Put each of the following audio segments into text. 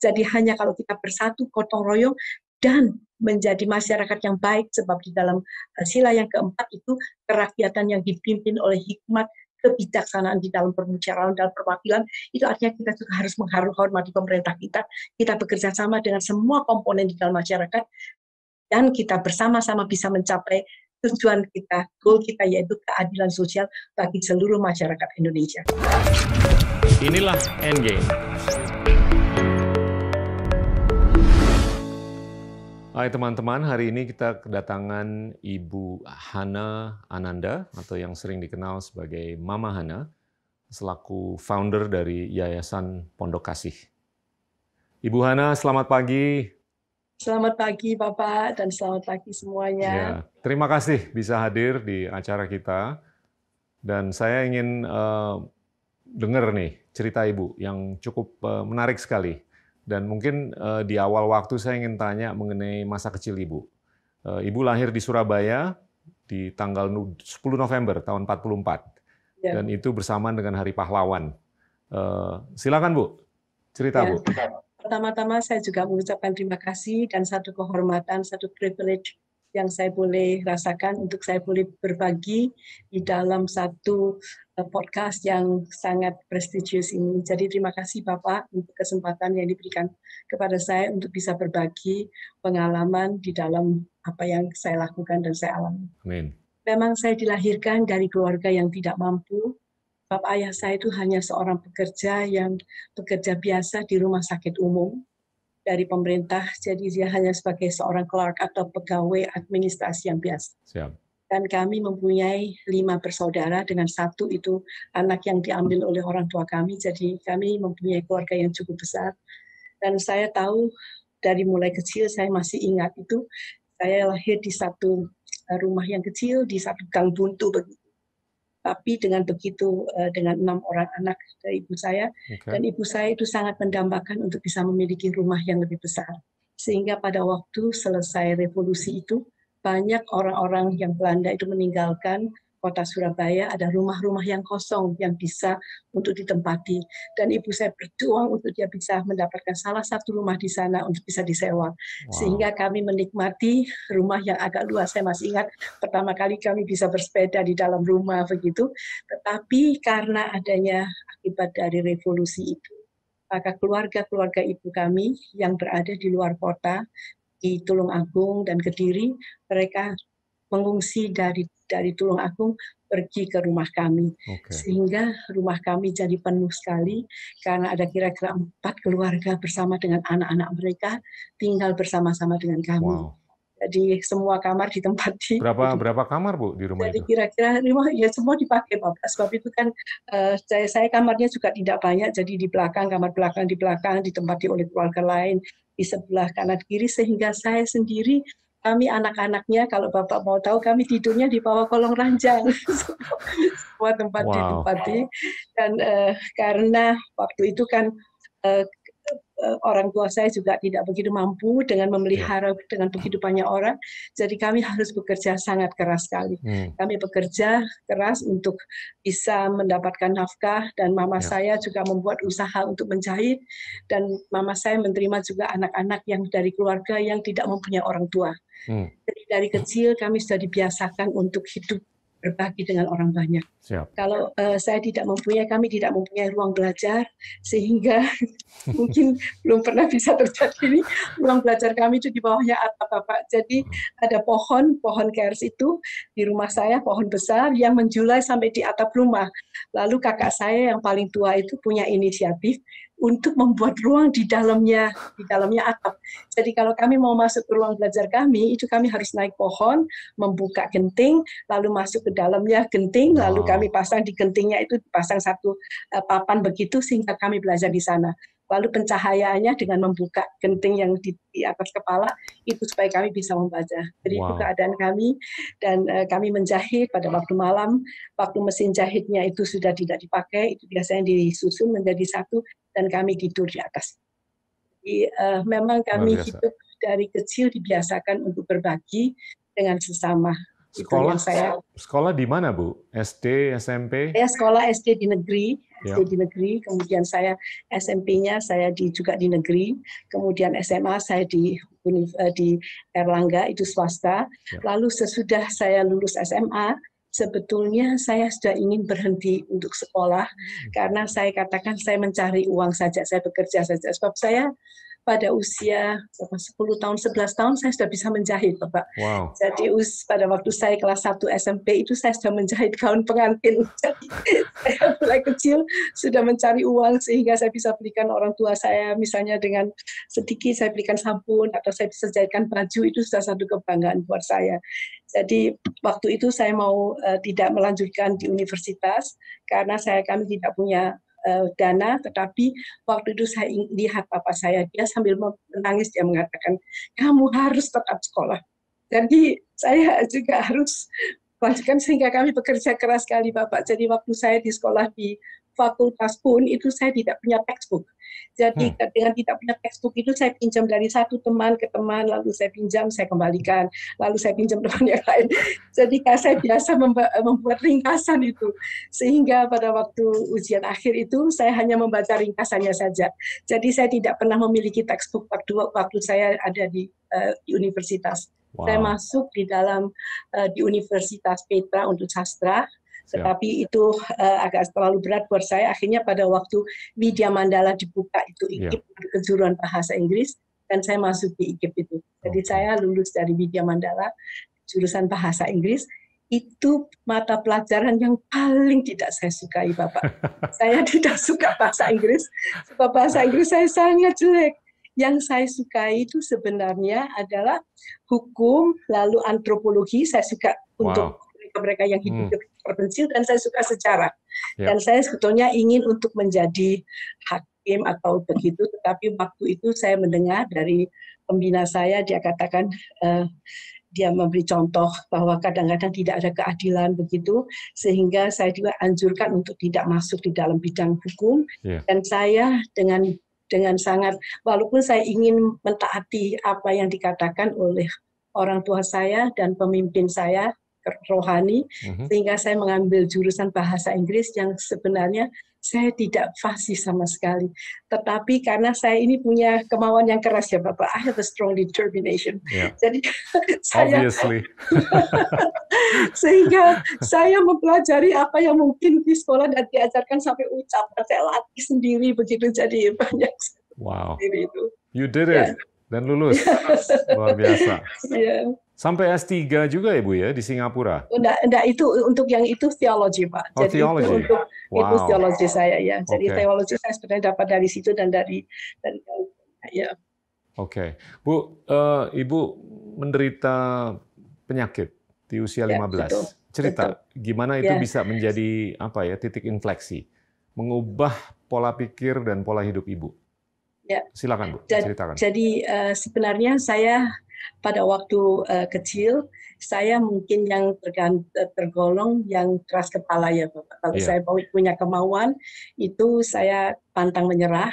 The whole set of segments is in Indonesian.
Jadi hanya kalau kita bersatu, gotong royong, dan menjadi masyarakat yang baik, sebab di dalam sila yang keempat itu kerakyatan yang dipimpin oleh hikmat, kebijaksanaan di dalam permusyawaratan dan perwakilan, itu artinya kita juga harus menghormati pemerintah kita bekerja sama dengan semua komponen di dalam masyarakat, dan kita bersama-sama bisa mencapai tujuan kita, goal kita, yaitu keadilan sosial bagi seluruh masyarakat Indonesia. Inilah Endgame. Hai teman-teman, hari ini kita kedatangan Ibu Hana Ananda, atau yang sering dikenal sebagai Mama Hana, selaku founder dari Yayasan Pondok Kasih. Ibu Hana, selamat pagi. Selamat pagi Bapak, dan selamat pagi semuanya. Ya, terima kasih bisa hadir di acara kita. Dan saya ingin dengar nih cerita Ibu yang cukup menarik sekali. Dan mungkin di awal waktu saya ingin tanya mengenai masa kecil Ibu. Ibu lahir di Surabaya di tanggal 10 November tahun 44. Ya. Dan itu bersamaan dengan Hari Pahlawan. Silakan Bu, cerita ya. Bu. Pertama-tama saya juga mengucapkan terima kasih dan satu kehormatan, satu privilege yang saya boleh rasakan untuk saya boleh berbagi di dalam satu podcast yang sangat prestisius ini. Jadi terima kasih Bapak untuk kesempatan yang diberikan kepada saya untuk bisa berbagi pengalaman di dalam apa yang saya lakukan dan saya alami. Amin. Memang saya dilahirkan dari keluarga yang tidak mampu. Bapak ayah saya itu hanya seorang pekerja yang bekerja biasa di rumah sakit umum dari pemerintah, jadi dia hanya sebagai seorang clerk atau pegawai administrasi yang biasa. Siap. Dan kami mempunyai 5 bersaudara, dengan satu itu anak yang diambil oleh orang tua kami, jadi kami mempunyai keluarga yang cukup besar. Dan saya tahu dari mulai kecil, saya masih ingat itu, saya lahir di satu rumah yang kecil, di satu gang buntu begitu. Tapi dengan begitu, dengan 6 orang anak dari ibu saya, dan ibu saya itu sangat mendambakan untuk bisa memiliki rumah yang lebih besar. Sehingga pada waktu selesai revolusi itu, banyak orang-orang yang Belanda itu meninggalkan kota Surabaya, ada rumah-rumah yang kosong yang bisa untuk ditempati. Dan ibu saya berjuang untuk dia bisa mendapatkan salah satu rumah di sana untuk bisa disewa. Wow. Sehingga kami menikmati rumah yang agak luas. Saya masih ingat pertama kali kami bisa bersepeda di dalam rumah begitu. Tetapi karena adanya akibat dari revolusi itu, maka keluarga-keluarga ibu kami yang berada di luar kota, di Tulung Agung dan Kediri, mereka mengungsi dari Tulung Agung pergi ke rumah kami. Sehingga rumah kami jadi penuh sekali karena ada kira-kira 4 keluarga bersama dengan anak-anak mereka tinggal bersama-sama dengan kami. Wow. Jadi semua kamar ditempati. Berapa kamar Bu di rumah jadi itu? Kira-kira ya semua dipakai Bapak. Sebab itu kan saya kamarnya juga tidak banyak, jadi di belakang, kamar belakang di belakang ditempati oleh keluarga lain di sebelah kanan kiri, sehingga saya sendiri, kami anak-anaknya, kalau Bapak mau tahu, kami tidurnya di bawah kolong ranjang. Semua tempat ditempati. Dan karena waktu itu kan orang tua saya juga tidak begitu mampu dengan memelihara dengan begitu banyak orang, jadi kami harus bekerja sangat keras sekali. Kami bekerja keras untuk bisa mendapatkan nafkah, dan mama saya juga membuat usaha untuk menjahit, dan mama saya menerima juga anak-anak yang dari keluarga yang tidak mempunyai orang tua. Jadi dari kecil kami sudah dibiasakan untuk hidup berbagi dengan orang banyak. Siap. Kalau kami tidak mempunyai ruang belajar, sehingga mungkin belum pernah bisa terjadi ini. Ruang belajar kami itu di bawahnya atap Bapak. Jadi ada pohon kers itu di rumah saya, pohon besar yang menjulai sampai di atap rumah. Lalu kakak saya yang paling tua itu punya inisiatif untuk membuat ruang di dalamnya atap. Jadi kalau kami mau masuk ke ruang belajar kami, itu kami harus naik pohon, membuka genting, lalu masuk ke dalamnya genting, lalu kami pasang di gentingnya itu dipasang satu papan begitu, sehingga kami belajar di sana. Lalu pencahayaannya dengan membuka genting yang di atas kepala itu supaya kami bisa membaca. Jadi itu keadaan kami, dan kami menjahit pada waktu malam, waktu mesin jahitnya itu sudah tidak dipakai, itu biasanya disusun menjadi satu, dan kami tidur di atas. Jadi memang kami hidup dari kecil dibiasakan untuk berbagi dengan sesama. Sekolah di mana Bu? SD, SMP? Saya sekolah SD di negeri, Ya. SD di negeri, kemudian saya SMP-nya saya juga di negeri, kemudian SMA saya di Erlangga itu swasta. Ya. Lalu sesudah saya lulus SMA, sebetulnya saya sudah ingin berhenti untuk sekolah karena saya katakan saya mencari uang saja, saya bekerja saja. Sebab saya pada usia 10 tahun, 11 tahun saya sudah bisa menjahit, Bapak. Wow. Jadi pada waktu saya kelas 1 SMP itu saya sudah menjahit gaun pengantin. Jadi saya mulai kecil sudah mencari uang sehingga saya bisa belikan orang tua saya, misalnya dengan sedikit saya belikan sabun atau saya bisa jahitkan baju, itu sudah satu kebanggaan buat saya. Jadi waktu itu saya mau tidak melanjutkan di universitas karena kami tidak punya dana, tetapi waktu itu saya lihat papa saya, dia sambil menangis, dia mengatakan, kamu harus tetap sekolah. Jadi saya juga harus lanjutkan sehingga kami bekerja keras sekali, Bapak. Jadi waktu saya di sekolah di fakultas pun itu saya tidak punya textbook. Jadi dengan tidak punya textbook itu saya pinjam dari satu teman ke teman, lalu saya pinjam, saya kembalikan, lalu saya pinjam teman yang lain. Jadi saya biasa membuat ringkasan itu, sehingga pada waktu ujian akhir itu saya hanya membaca ringkasannya saja. Jadi saya tidak pernah memiliki textbook waktu saya ada di universitas. Wow. Saya masuk di Universitas Petra untuk sastra. Tetapi itu agak terlalu berat buat saya. Akhirnya pada waktu Widya Mandala dibuka itu IKIP, kejuruan bahasa Inggris, dan saya masuk di IKIP itu. Jadi saya lulus dari Widya Mandala, jurusan bahasa Inggris. Itu mata pelajaran yang paling tidak saya sukai, Bapak. Saya tidak suka bahasa Inggris, sebab bahasa Inggris saya sangat jelek. Yang saya sukai itu sebenarnya adalah hukum, lalu antropologi, saya suka untuk mereka yang hidup terpencil, dan saya suka sejarah. Dan saya sebetulnya ingin untuk menjadi hakim atau begitu, tetapi waktu itu saya mendengar dari pembina saya, dia katakan dia memberi contoh bahwa kadang-kadang tidak ada keadilan begitu, sehingga saya juga anjurkan untuk tidak masuk di dalam bidang hukum. Dan saya dengan sangat, walaupun saya ingin mentaati apa yang dikatakan oleh orang tua saya dan pemimpin saya rohani, sehingga saya mengambil jurusan bahasa Inggris yang sebenarnya saya tidak fasih sama sekali. Tetapi karena saya ini punya kemauan yang keras ya Bapak, I have a strong determination. Jadi saya sehingga saya mempelajari apa yang mungkin di sekolah dan diajarkan sampai ucapan, saya latih sendiri begitu, jadi banyak. Wow, itu. You did it, dan lulus, luar biasa. Sampai S3 juga ya Bu ya di Singapura? Enggak, itu untuk yang itu teologi Pak. Jadi teologi. Itu teologi saya ya. Jadi teologi saya sebenarnya dapat dari situ dan dari ya. Oke, Bu, Ibu menderita penyakit di usia 15. Betul, cerita gimana itu bisa menjadi titik infleksi, mengubah pola pikir dan pola hidup Ibu. Silakan Bu, ceritakan. Jadi sebenarnya saya pada waktu kecil, saya mungkin yang tergolong yang keras kepala ya Bapak. Kalau saya punya kemauan, itu saya pantang menyerah.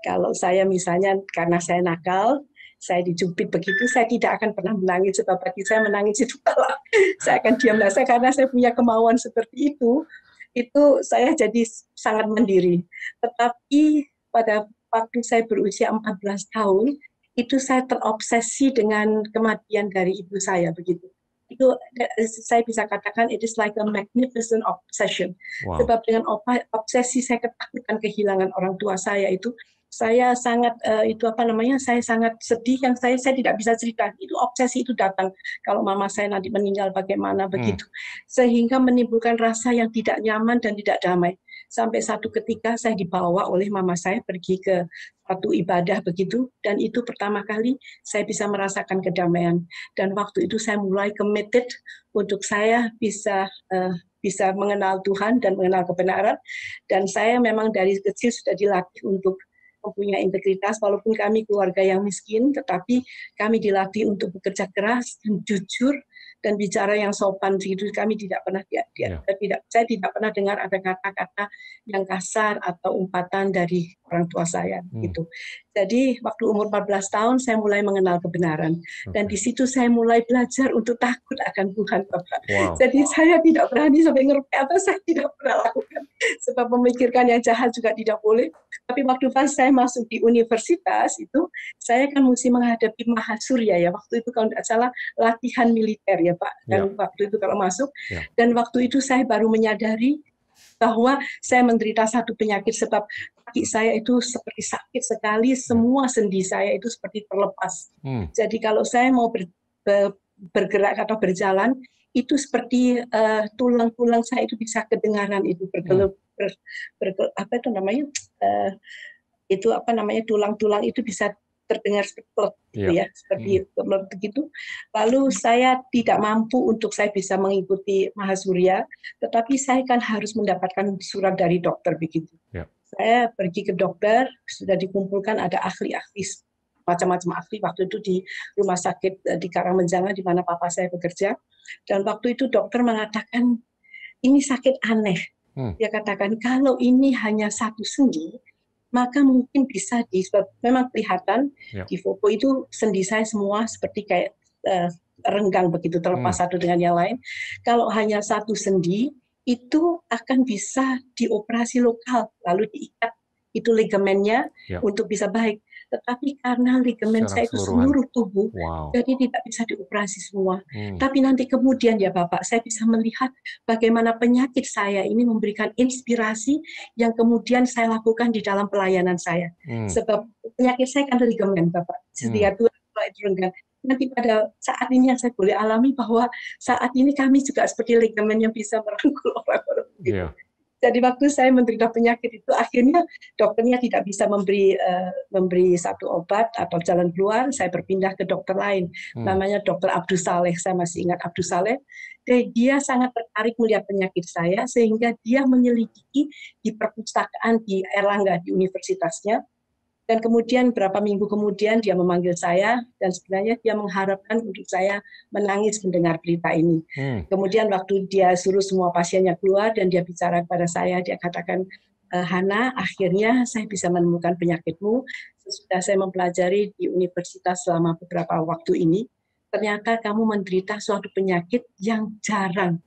Kalau saya misalnya karena saya nakal, saya dijubit begitu, saya tidak akan pernah menangis. Sebab bagi saya menangis itu kalah. Saya akan diam saja karena saya punya kemauan seperti itu saya jadi sangat mandiri. Tetapi pada waktu saya berusia 14 tahun, itu saya terobsesi dengan kematian dari ibu saya begitu. Itu saya bisa katakan it is like a magnificent obsession. Sebab dengan obsesi saya ketakutan kehilangan orang tua saya itu, saya sangat saya sangat sedih yang saya tidak bisa cerita. Itu obsesi itu datang kalau mama saya nanti meninggal bagaimana begitu. Sehingga menimbulkan rasa yang tidak nyaman dan tidak damai. Sampai satu ketika saya dibawa oleh mama saya pergi ke satu ibadah begitu, dan itu pertama kali saya bisa merasakan kedamaian. Dan waktu itu saya mulai committed untuk saya bisa mengenal Tuhan dan mengenal kebenaran. Dan saya memang dari kecil sudah dilatih untuk mempunyai integritas, walaupun kami keluarga yang miskin, tetapi kami dilatih untuk bekerja keras dan jujur dan bicara yang sopan. Begitu kami tidak pernah saya tidak pernah dengar ada kata-kata yang kasar atau umpatan dari orang tua saya gitu. Jadi waktu umur 14 tahun saya mulai mengenal kebenaran dan di situ saya mulai belajar untuk takut akan Tuhan, Bapak. Wow. Jadi saya tidak berani sampai ngerti apa saya tidak pernah lakukan sebab memikirkan yang jahat juga tidak boleh. Tapi waktu pas saya masuk di universitas itu saya kan mesti menghadapi Mahasurya ya, waktu itu kalau tidak salah latihan militer ya Pak. Dan waktu itu kalau masuk dan waktu itu saya baru menyadari bahwa saya menderita satu penyakit sebab kaki saya itu seperti sakit sekali, semua sendi saya itu seperti terlepas. Jadi kalau saya mau bergerak atau berjalan, itu seperti tulang-tulang saya itu bisa kedengaran itu apa itu namanya? Itu apa namanya, tulang-tulang itu bisa terdengar seperti begitu. Lalu saya tidak mampu untuk saya bisa mengikuti Mahasurya, tetapi saya kan harus mendapatkan surat dari dokter begitu. Saya pergi ke dokter, sudah dikumpulkan ada ahli-ahli, macam-macam ahli waktu itu di rumah sakit di Karangmenjangan di mana papa saya bekerja. Dan waktu itu dokter mengatakan ini sakit aneh. Dia katakan kalau ini hanya satu sendi, maka mungkin bisa memang kelihatan di foto itu sendi saya semua seperti kayak renggang begitu terlepas satu dengan yang lain. Kalau hanya satu sendi itu akan bisa dioperasi lokal lalu diikat itu ligamennya untuk bisa baik. Tetapi karena ligamen saya itu seluruh tubuh, jadi tidak bisa dioperasi semua. Tapi nanti kemudian ya Bapak, saya bisa melihat bagaimana penyakit saya ini memberikan inspirasi yang kemudian saya lakukan di dalam pelayanan saya. Sebab penyakit saya kan ligamen Bapak, setiap dua renggang. Nanti pada saat ini yang saya boleh alami bahwa saat ini kami juga seperti ligamen yang bisa merangkul orang-orang begitu. Jadi waktu saya menderita penyakit itu akhirnya dokternya tidak bisa memberi satu obat atau jalan keluar, saya berpindah ke dokter lain, namanya Dokter Abdul Saleh, saya masih ingat Abdul Saleh. Dia sangat tertarik melihat penyakit saya sehingga dia menyelidiki di perpustakaan di Erlangga di universitasnya. Dan kemudian beberapa minggu kemudian dia memanggil saya dan sebenarnya dia mengharapkan untuk saya menangis mendengar berita ini. Kemudian waktu dia suruh semua pasiennya keluar dan dia bicara kepada saya, dia katakan, Hana, akhirnya saya bisa menemukan penyakitmu. Sesudah saya mempelajari di universitas selama beberapa waktu ini, ternyata kamu menderita suatu penyakit yang jarang,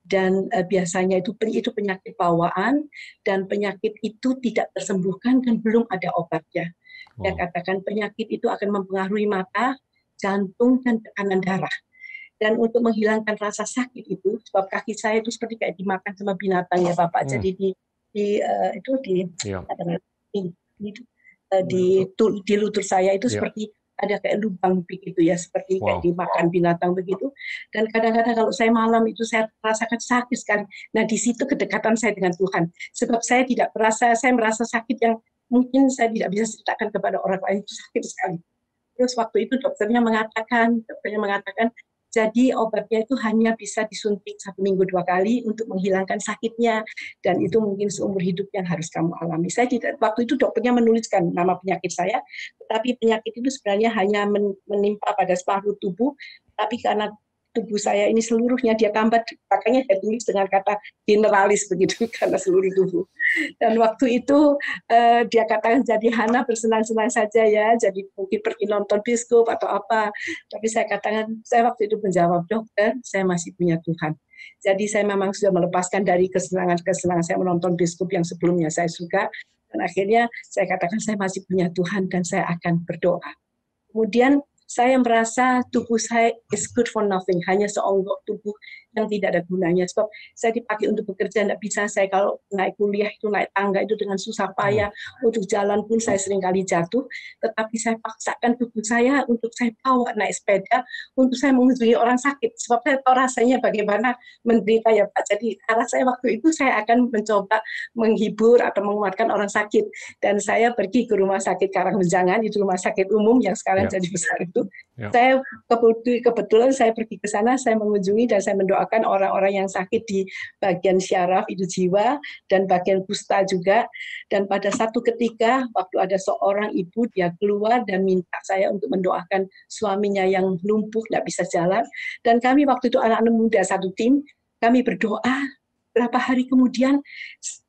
dan biasanya itu penyakit bawaan dan penyakit itu tidak tersembuhkan dan belum ada obatnya. Dia katakan penyakit itu akan mempengaruhi mata, jantung dan tekanan darah. Dan untuk menghilangkan rasa sakit itu, sebab kaki saya itu seperti kayak dimakan sama binatang ya Bapak. Jadi di lutut saya itu seperti ada kayak lubang begitu ya, seperti kayak dimakan binatang begitu. Dan kadang-kadang kalau saya malam itu saya rasakan sakit sekali. Nah di situ kedekatan saya dengan Tuhan. Sebab saya merasa sakit yang mungkin saya tidak bisa ceritakan kepada orang lain, itu sakit sekali. Terus waktu itu dokternya mengatakan, jadi obatnya itu hanya bisa disuntik 1 minggu 2 kali untuk menghilangkan sakitnya, dan itu mungkin seumur hidup yang harus kamu alami. Waktu itu dokternya menuliskan nama penyakit saya, tetapi penyakit itu sebenarnya hanya menimpa pada separuh tubuh, tapi karena tubuh saya ini seluruhnya dia tambah, makanya dia tulis dengan kata generalis begitu, karena seluruh tubuh. Dan waktu itu dia katakan, jadi Hana bersenang-senang saja ya, jadi mungkin pergi nonton bioskop atau apa. Tapi saya katakan, saya waktu itu menjawab, dokter, saya masih punya Tuhan. Jadi saya memang sudah melepaskan dari kesenangan-kesenangan saya menonton bioskop yang sebelumnya saya suka. Dan akhirnya saya katakan, saya masih punya Tuhan dan saya akan berdoa. Kemudian saya merasa tubuh saya is good for nothing, hanya seonggok tubuh yang tidak ada gunanya. Sebab saya dipakai untuk bekerja, tidak bisa saya kalau naik kuliah itu naik tangga itu dengan susah payah, untuk jalan pun saya sering kali jatuh, tetapi saya paksakan tubuh saya untuk saya bawa naik sepeda, untuk saya mengunjungi orang sakit, sebab saya tahu rasanya bagaimana menderita ya Pak. Jadi arah saya waktu itu saya akan mencoba menghibur atau menguatkan orang sakit, dan saya pergi ke rumah sakit Karangmenjangan, itu rumah sakit umum yang sekarang jadi besar itu. Saya kebetulan saya pergi ke sana, saya mengunjungi dan saya mendoakan orang-orang yang sakit di bagian syaraf itu jiwa dan bagian kusta juga. Dan pada satu ketika waktu ada seorang ibu, dia keluar dan minta saya untuk mendoakan suaminya yang lumpuh, tidak bisa jalan. Dan kami waktu itu anak-anak muda satu tim, kami berdoa Berapa hari kemudian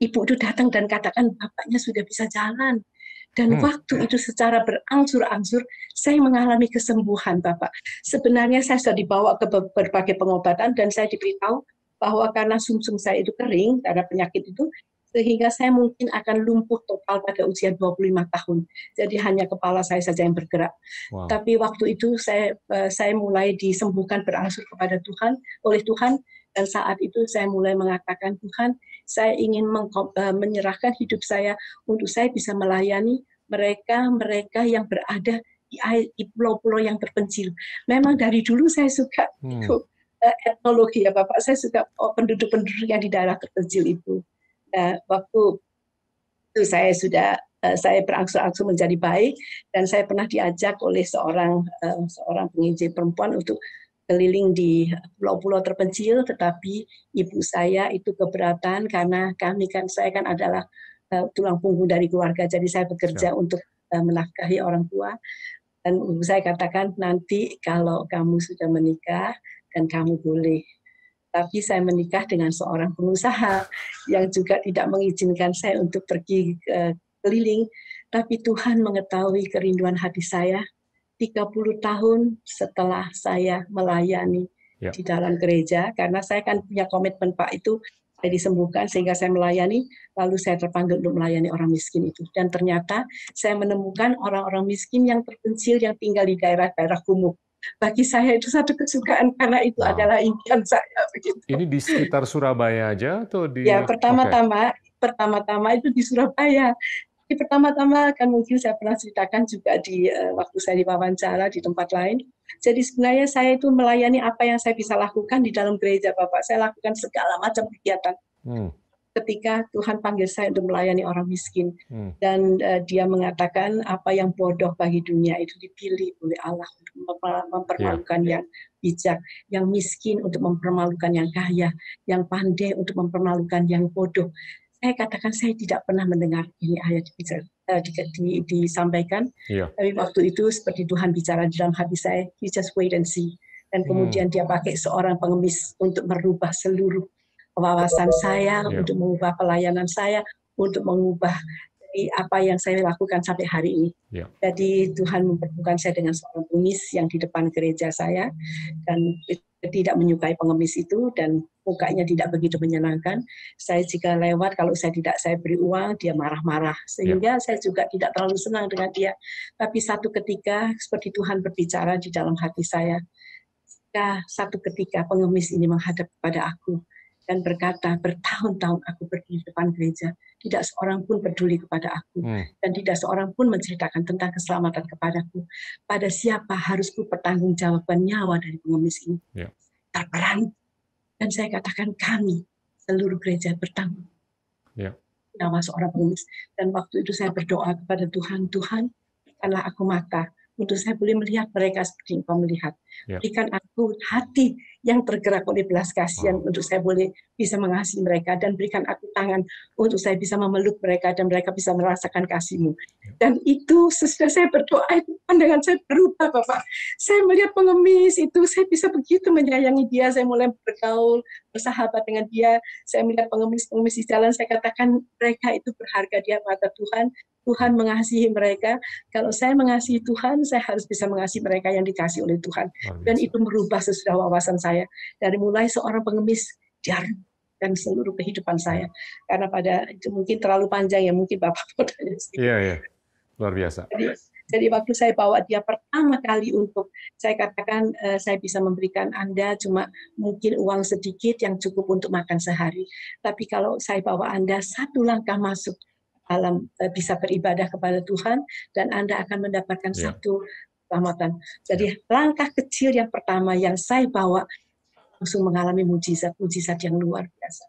ibu itu datang dan katakan bapaknya sudah bisa jalan. Dan waktu itu secara berangsur-angsur saya mengalami kesembuhan, Bapak. Sebenarnya saya sudah dibawa ke berbagai pengobatan dan saya diberitahu bahwa karena sumsum saya itu kering karena penyakit itu, sehingga saya mungkin akan lumpuh total pada usia 25 tahun. Jadi hanya kepala saya saja yang bergerak. Wow. Tapi waktu itu saya mulai disembuhkan berangsur kepada Tuhan oleh Tuhan, dan saat itu saya mulai mengatakan, Tuhan, saya ingin menyerahkan hidup saya untuk saya bisa melayani mereka yang berada di pulau-pulau yang terpencil. Memang dari dulu saya suka itu etnologi ya Bapak, saya suka penduduk-penduduk yang di daerah terpencil itu. Waktu itu saya berangsur-angsur menjadi baik, dan saya pernah diajak oleh seorang penginjil perempuan untuk keliling di pulau-pulau terpencil, tetapi ibu saya itu keberatan karena saya kan adalah tulang punggung dari keluarga, jadi saya bekerja untuk menafkahi orang tua. Dan ibu saya katakan, nanti kalau kamu sudah menikah dan kamu boleh. Tapi saya menikah dengan seorang pengusaha yang juga tidak mengizinkan saya untuk pergi keliling. Tapi Tuhan mengetahui kerinduan hati saya 30 tahun setelah saya melayani di dalam gereja. Karena saya kan punya komitmen Pak itu, saya disembuhkan sehingga saya melayani, lalu saya terpanggil untuk melayani orang miskin itu. Dan ternyata saya menemukan orang-orang miskin yang terpencil yang tinggal di daerah-daerah kumuh. Bagi saya itu satu kesukaan karena itu adalah impian saya begitu. Ini di sekitar Surabaya aja atau di? Ya, pertama-tama itu di Surabaya. Pertama-tama kan mungkin saya pernah ceritakan juga di waktu saya diwawancara di tempat lain. Jadi sebenarnya saya itu melayani apa yang saya bisa lakukan di dalam gereja, Bapak. Saya lakukan segala macam kegiatan. Ketika Tuhan panggil saya untuk melayani orang miskin, dan dia mengatakan apa yang bodoh bagi dunia itu dipilih oleh Allah untuk mempermalukan yang bijak, yang miskin untuk mempermalukan yang kaya, yang pandai untuk mempermalukan yang bodoh. Saya katakan saya tidak pernah mendengar ini ayat disampaikan, tapi waktu itu seperti Tuhan bicara di dalam hati saya, you just wait and see. Dan kemudian dia pakai seorang pengemis untuk merubah seluruh wawasan saya, untuk mengubah pelayanan saya, untuk mengubah apa yang saya lakukan sampai hari ini. Jadi Tuhan mempertemukan saya dengan seorang pengemis yang di depan gereja saya, dan tidak menyukai pengemis itu, dan mukanya tidak begitu menyenangkan. Saya jika lewat, kalau saya beri uang, dia marah-marah. Sehingga saya juga tidak terlalu senang dengan dia. Tapi satu ketika, seperti Tuhan berbicara di dalam hati saya, satu ketika pengemis ini menghadap kepada aku dan berkata, bertahun-tahun aku pergi di depan gereja, tidak seorang pun peduli kepada aku, dan tidak seorang pun menceritakan tentang keselamatan kepadaku. Pada siapa harus ku pertanggungjawaban nyawa dari pengemis ini? Terberani. Dan saya katakan, kami seluruh gereja bertanggung nyawa seorang pengemis. Dan waktu itu saya berdoa kepada Tuhan, Tuhan, berikanlah aku mata untuk saya boleh melihat mereka seperti Engkau melihat. Berikan aku hati yang tergerak oleh belas kasihan untuk saya boleh bisa mengasihi mereka, dan berikan aku tangan untuk saya bisa memeluk mereka dan mereka bisa merasakan kasih-Mu. Dan itu sesudah saya berdoa, itu pandangan saya berubah, Bapak. Saya melihat pengemis itu, saya bisa begitu menyayangi dia, saya mulai bergaul, bersahabat dengan dia. Saya melihat pengemis-pengemis di jalan, saya katakan mereka itu berharga di mata Tuhan. Tuhan mengasihi mereka. Kalau saya mengasihi Tuhan, saya harus bisa mengasihi mereka yang dikasihi oleh Tuhan. Dan itu merubah sesudah wawasan saya. Dari mulai seorang pengemis, dan seluruh kehidupan saya. Karena pada itu mungkin terlalu panjang ya, mungkin Bapak mau tanya sedikit. Iya, luar biasa. Jadi waktu saya bawa dia pertama kali untuk, saya katakan saya bisa memberikan Anda cuma mungkin uang sedikit yang cukup untuk makan sehari. Tapi kalau saya bawa Anda satu langkah masuk dalam bisa beribadah kepada Tuhan, dan Anda akan mendapatkan satu keselamatan. Jadi langkah kecil yang pertama yang saya bawa langsung mengalami mujizat yang luar biasa.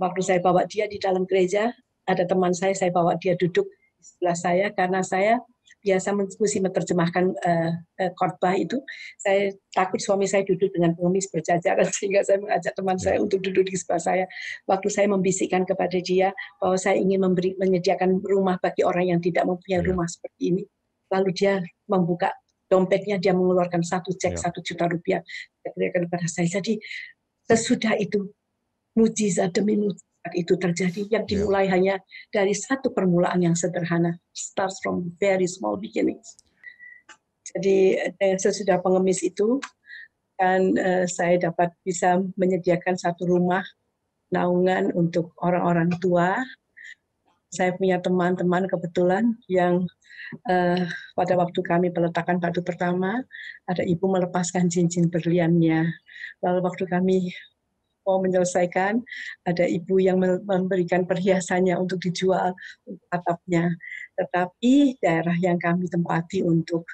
Waktu saya bawa dia di dalam gereja, ada teman saya bawa dia duduk di sebelah saya, karena saya biasa mesti menerjemahkan khotbah itu. Saya takut suami saya duduk dengan pengemis berjajaran, sehingga saya mengajak teman saya untuk duduk di sebelah saya. Waktu saya membisikkan kepada dia bahwa saya ingin menyediakan rumah bagi orang yang tidak mempunyai rumah seperti ini, lalu dia membuka dompetnya, dia mengeluarkan satu cek 1 juta rupiah, dia berikan kepada saya. Jadi sesudah itu mujizat demi mujizat itu terjadi yang dimulai hanya dari satu permulaan yang sederhana, starts from very small beginnings. Jadi sesudah pengemis itu kan saya dapat bisa menyediakan satu rumah naungan untuk orang-orang tua. Saya punya teman-teman kebetulan yang pada waktu kami peletakan batu pertama, ada ibu melepaskan cincin berliannya. Lalu waktu kami mau menyelesaikan, ada ibu yang memberikan perhiasannya untuk dijual untuk atapnya. Tetapi daerah yang kami tempati untuk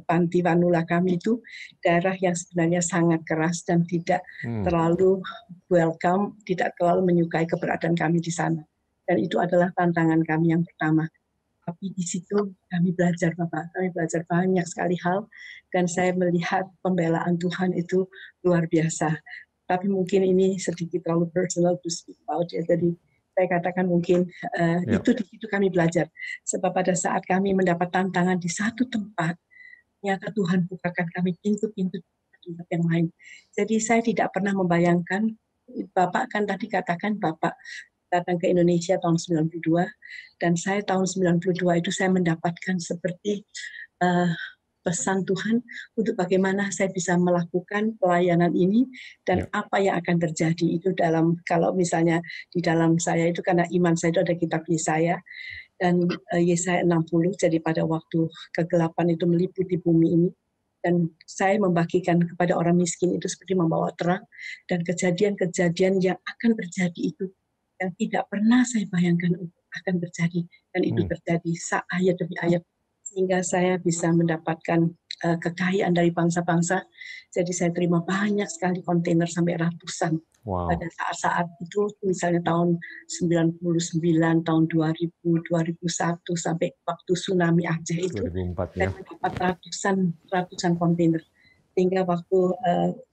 panti Wanula kami itu daerah yang sebenarnya sangat keras dan tidak terlalu welcome, tidak terlalu menyukai keberadaan kami di sana. Dan itu adalah tantangan kami yang pertama. Tapi di situ kami belajar, Bapak. Kami belajar banyak sekali hal dan saya melihat pembelaan Tuhan itu luar biasa. Tapi mungkin ini sedikit terlalu personal to speak about ya. Jadi saya katakan mungkin itu di situ kami belajar. Sebab pada saat kami mendapat tantangan di satu tempat, ternyata Tuhan bukakan kami pintu-pintu tempat yang lain. Jadi saya tidak pernah membayangkan, Bapak kan tadi katakan Bapak datang ke Indonesia tahun 92, dan saya tahun 92 itu saya mendapatkan seperti pesan Tuhan untuk bagaimana saya bisa melakukan pelayanan ini dan apa yang akan terjadi itu dalam, kalau misalnya di dalam saya itu karena iman saya itu ada kitab Yesaya, dan Yesaya 60, jadi pada waktu kegelapan itu meliputi bumi ini, dan saya membagikan kepada orang miskin itu seperti membawa terang, dan kejadian-kejadian yang akan terjadi itu yang tidak pernah saya bayangkan akan terjadi, dan itu terjadi ayat demi ayat, sehingga saya bisa mendapatkan kekayaan dari bangsa-bangsa. Jadi saya terima banyak sekali kontainer sampai ratusan. Pada saat-saat itu, misalnya tahun 99, tahun 2000, 2001 sampai waktu tsunami Aceh itu, 2004, saya mendapat ratusan kontainer. Sehingga waktu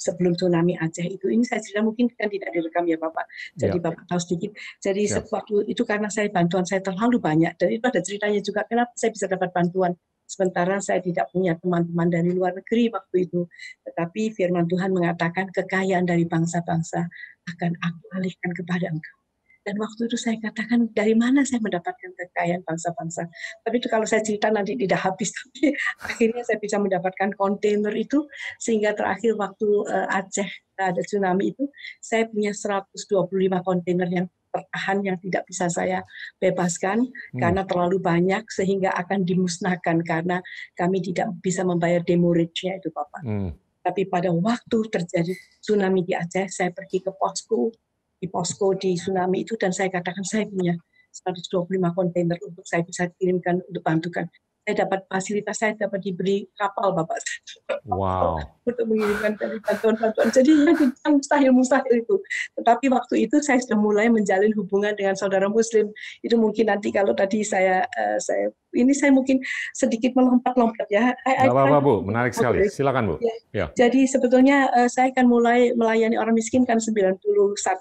sebelum tsunami Aceh itu, ini saya cerita mungkin kan tidak direkam ya Bapak, jadi Bapak tahu sedikit. Jadi waktu itu karena bantuan saya terlalu banyak, dan itu ada ceritanya juga kenapa saya bisa dapat bantuan. Sementara saya tidak punya teman-teman dari luar negeri waktu itu. Tetapi firman Tuhan mengatakan kekayaan dari bangsa-bangsa akan aku alihkan kepada engkau. Dan waktu itu saya katakan, dari mana saya mendapatkan kekayaan bangsa-bangsa? Tapi itu kalau saya cerita nanti tidak habis. Tapi akhirnya saya bisa mendapatkan kontainer itu, sehingga terakhir waktu Aceh ada tsunami itu, saya punya 125 kontainer yang tertahan yang tidak bisa saya bebaskan karena terlalu banyak sehingga akan dimusnahkan karena kami tidak bisa membayar demurrage-nya itu Bapak. Tapi pada waktu terjadi tsunami di Aceh, saya pergi ke posko di tsunami itu dan saya katakan saya punya 125 kontainer untuk saya bisa kirimkan untuk bantukan. Saya dapat fasilitas, saya dapat diberi kapal Bapak. Untuk mengirimkan dari bantuan-bantuan. Jadi ya mustahil itu. Tetapi waktu itu saya sudah mulai menjalin hubungan dengan saudara Muslim. Itu mungkin nanti kalau tadi saya mungkin sedikit melompat-lompat ya. Nggak apa-apa Bu, menarik sekali. Silakan Bu. Ya. Jadi sebetulnya saya akan mulai melayani orang miskin kan 91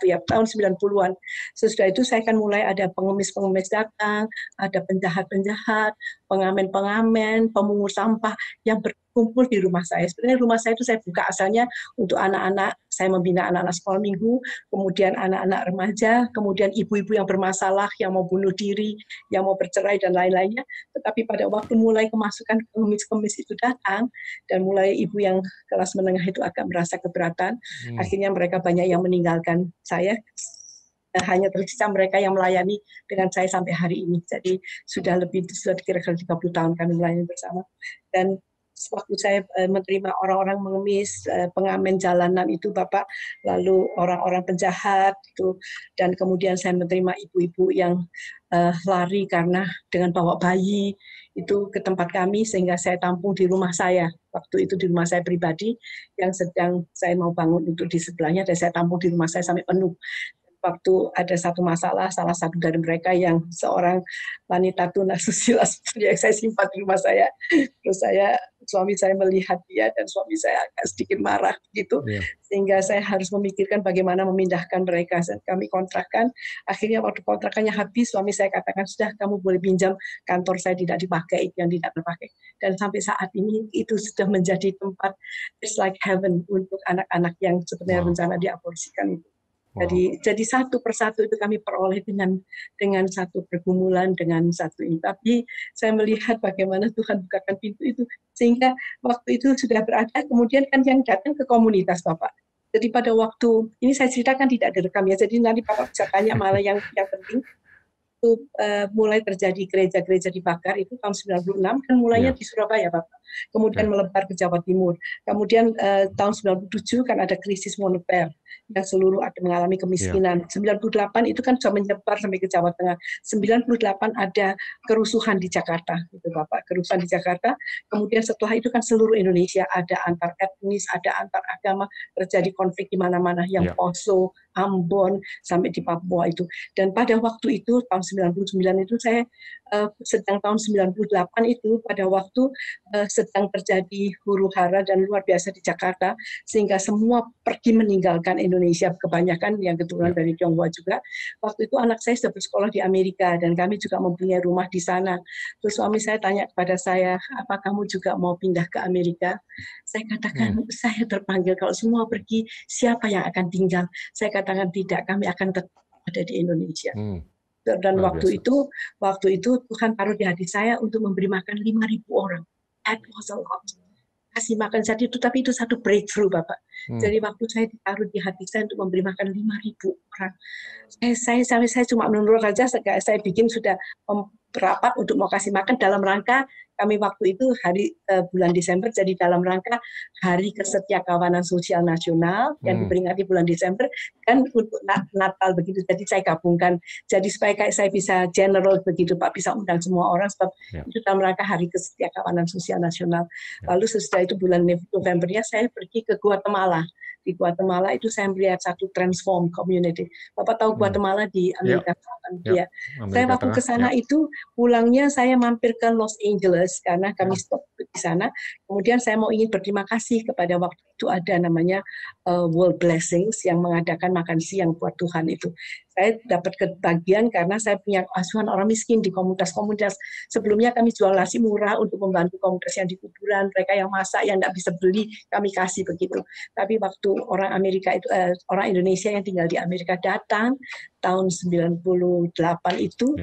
ya, tahun 90-an. Sesudah itu saya akan mulai ada pengemis-pengemis datang, ada penjahat-penjahat, pengamen-pengamen, pemungut sampah yang berkumpul di rumah saya. Sebenarnya rumah saya itu saya buka asalnya untuk anak-anak, saya membina anak-anak sekolah minggu, kemudian anak-anak remaja, kemudian ibu-ibu yang bermasalah, yang mau bunuh diri, yang mau bercerai dan lain-lainnya. Tetapi pada waktu mulai kemasukan kemis-kemis itu datang, dan mulai ibu yang kelas menengah itu agak merasa keberatan, akhirnya mereka banyak yang meninggalkan saya. Hanya tersisa mereka yang melayani dengan saya sampai hari ini. Jadi sudah kira-kira 30 tahun kami melayani bersama. Dan waktu saya menerima orang-orang mengemis, pengamen jalanan itu Bapak, lalu orang-orang penjahat itu, dan kemudian saya menerima ibu-ibu yang lari karena dengan bawa bayi itu ke tempat kami, sehingga saya tampung di rumah saya. Waktu itu di rumah saya pribadi yang sedang saya mau bangun untuk di sebelahnya, dan saya tampung di rumah saya sampai penuh. waktu ada satu masalah, salah satu dari mereka yang seorang wanita tunasusila seperti yang saya simpan di rumah saya. Terus suami saya melihat dia dan suami saya agak sedikit marah gitu, sehingga saya harus memikirkan bagaimana memindahkan mereka. Kami kontrakan, akhirnya waktu kontrakannya habis, suami saya katakan, sudah kamu boleh pinjam, kantor saya tidak dipakai, yang tidak terpakai. Dan sampai saat ini itu sudah menjadi tempat, it's like heaven untuk anak-anak yang sebenarnya rencana diaborsikan itu. Jadi satu persatu itu kami peroleh dengan satu pergumulan, dengan satu ini. Tapi saya melihat bagaimana Tuhan bukakan pintu itu, sehingga waktu itu sudah berada, kemudian kan yang datang ke komunitas Bapak. Jadi pada waktu, ini saya ceritakan tidak direkam ya, jadi nanti Bapak bisa tanya malah yang penting. Itu mulai terjadi gereja-gereja dibakar itu tahun 96 kan mulainya di Surabaya Bapak. Kemudian melebar ke Jawa Timur. Kemudian tahun 97 kan ada krisis moneter yang seluruh ada mengalami kemiskinan. 98 itu kan sudah menyebar sampai ke Jawa Tengah. 98 ada kerusuhan di Jakarta gitu Bapak, kerusuhan di Jakarta. Kemudian setelah itu kan seluruh Indonesia ada antar etnis, ada antar agama, terjadi konflik di mana-mana yang Poso, Ambon sampai di Papua itu. Dan pada waktu itu tahun 99 itu saya sedang tahun 98 itu pada waktu sedang terjadi huru-hara dan luar biasa di Jakarta, sehingga semua pergi meninggalkan Indonesia, kebanyakan yang keturunan dari Tionghoa juga. Waktu itu anak saya sudah bersekolah di Amerika dan kami juga mempunyai rumah di sana. Terus suami saya tanya kepada saya, apa kamu juga mau pindah ke Amerika? Saya katakan, saya terpanggil, kalau semua pergi, siapa yang akan tinggal? Saya katakan tidak, kami akan tetap ada di Indonesia. Dan waktu itu Tuhan taruh di hati saya untuk memberi makan 5.000 orang. That was a lot. Kasih makan saat itu, tapi itu satu breakthrough Bapak. Jadi waktu saya ditaruh di hati saya untuk memberi makan 5.000 orang. Saya cuma menurut saja, saya bikin sudah rapat untuk mau kasih makan dalam rangka kami waktu itu bulan Desember, jadi dalam rangka Hari Kesetiakawanan Sosial Nasional yang diperingati bulan Desember kan untuk Natal begitu. Jadi saya gabungkan, jadi supaya kayak saya bisa general begitu Pak, bisa undang semua orang sebab itu dalam rangka Hari Kesetiakawanan Sosial Nasional. Lalu sesudah itu bulan Novembernya saya pergi ke Guatemala. Di Guatemala itu saya melihat satu transform community. Bapak tahu Guatemala di Amerika Selatan. Saya waktu ke sana itu pulangnya saya mampir ke Los Angeles karena kami stop di sana. Kemudian saya mau ingin berterima kasih kepada waktu itu ada namanya World Blessings yang mengadakan makan siang buat Tuhan itu. Saya dapat kebagian karena saya punya asuhan orang miskin di komunitas-komunitas. Sebelumnya kami jual nasi murah untuk membantu komunitas yang di kuburan, mereka yang masak, yang nggak bisa beli, kami kasih begitu. Tapi waktu orang Amerika itu, orang Indonesia yang tinggal di Amerika datang tahun 98 itu,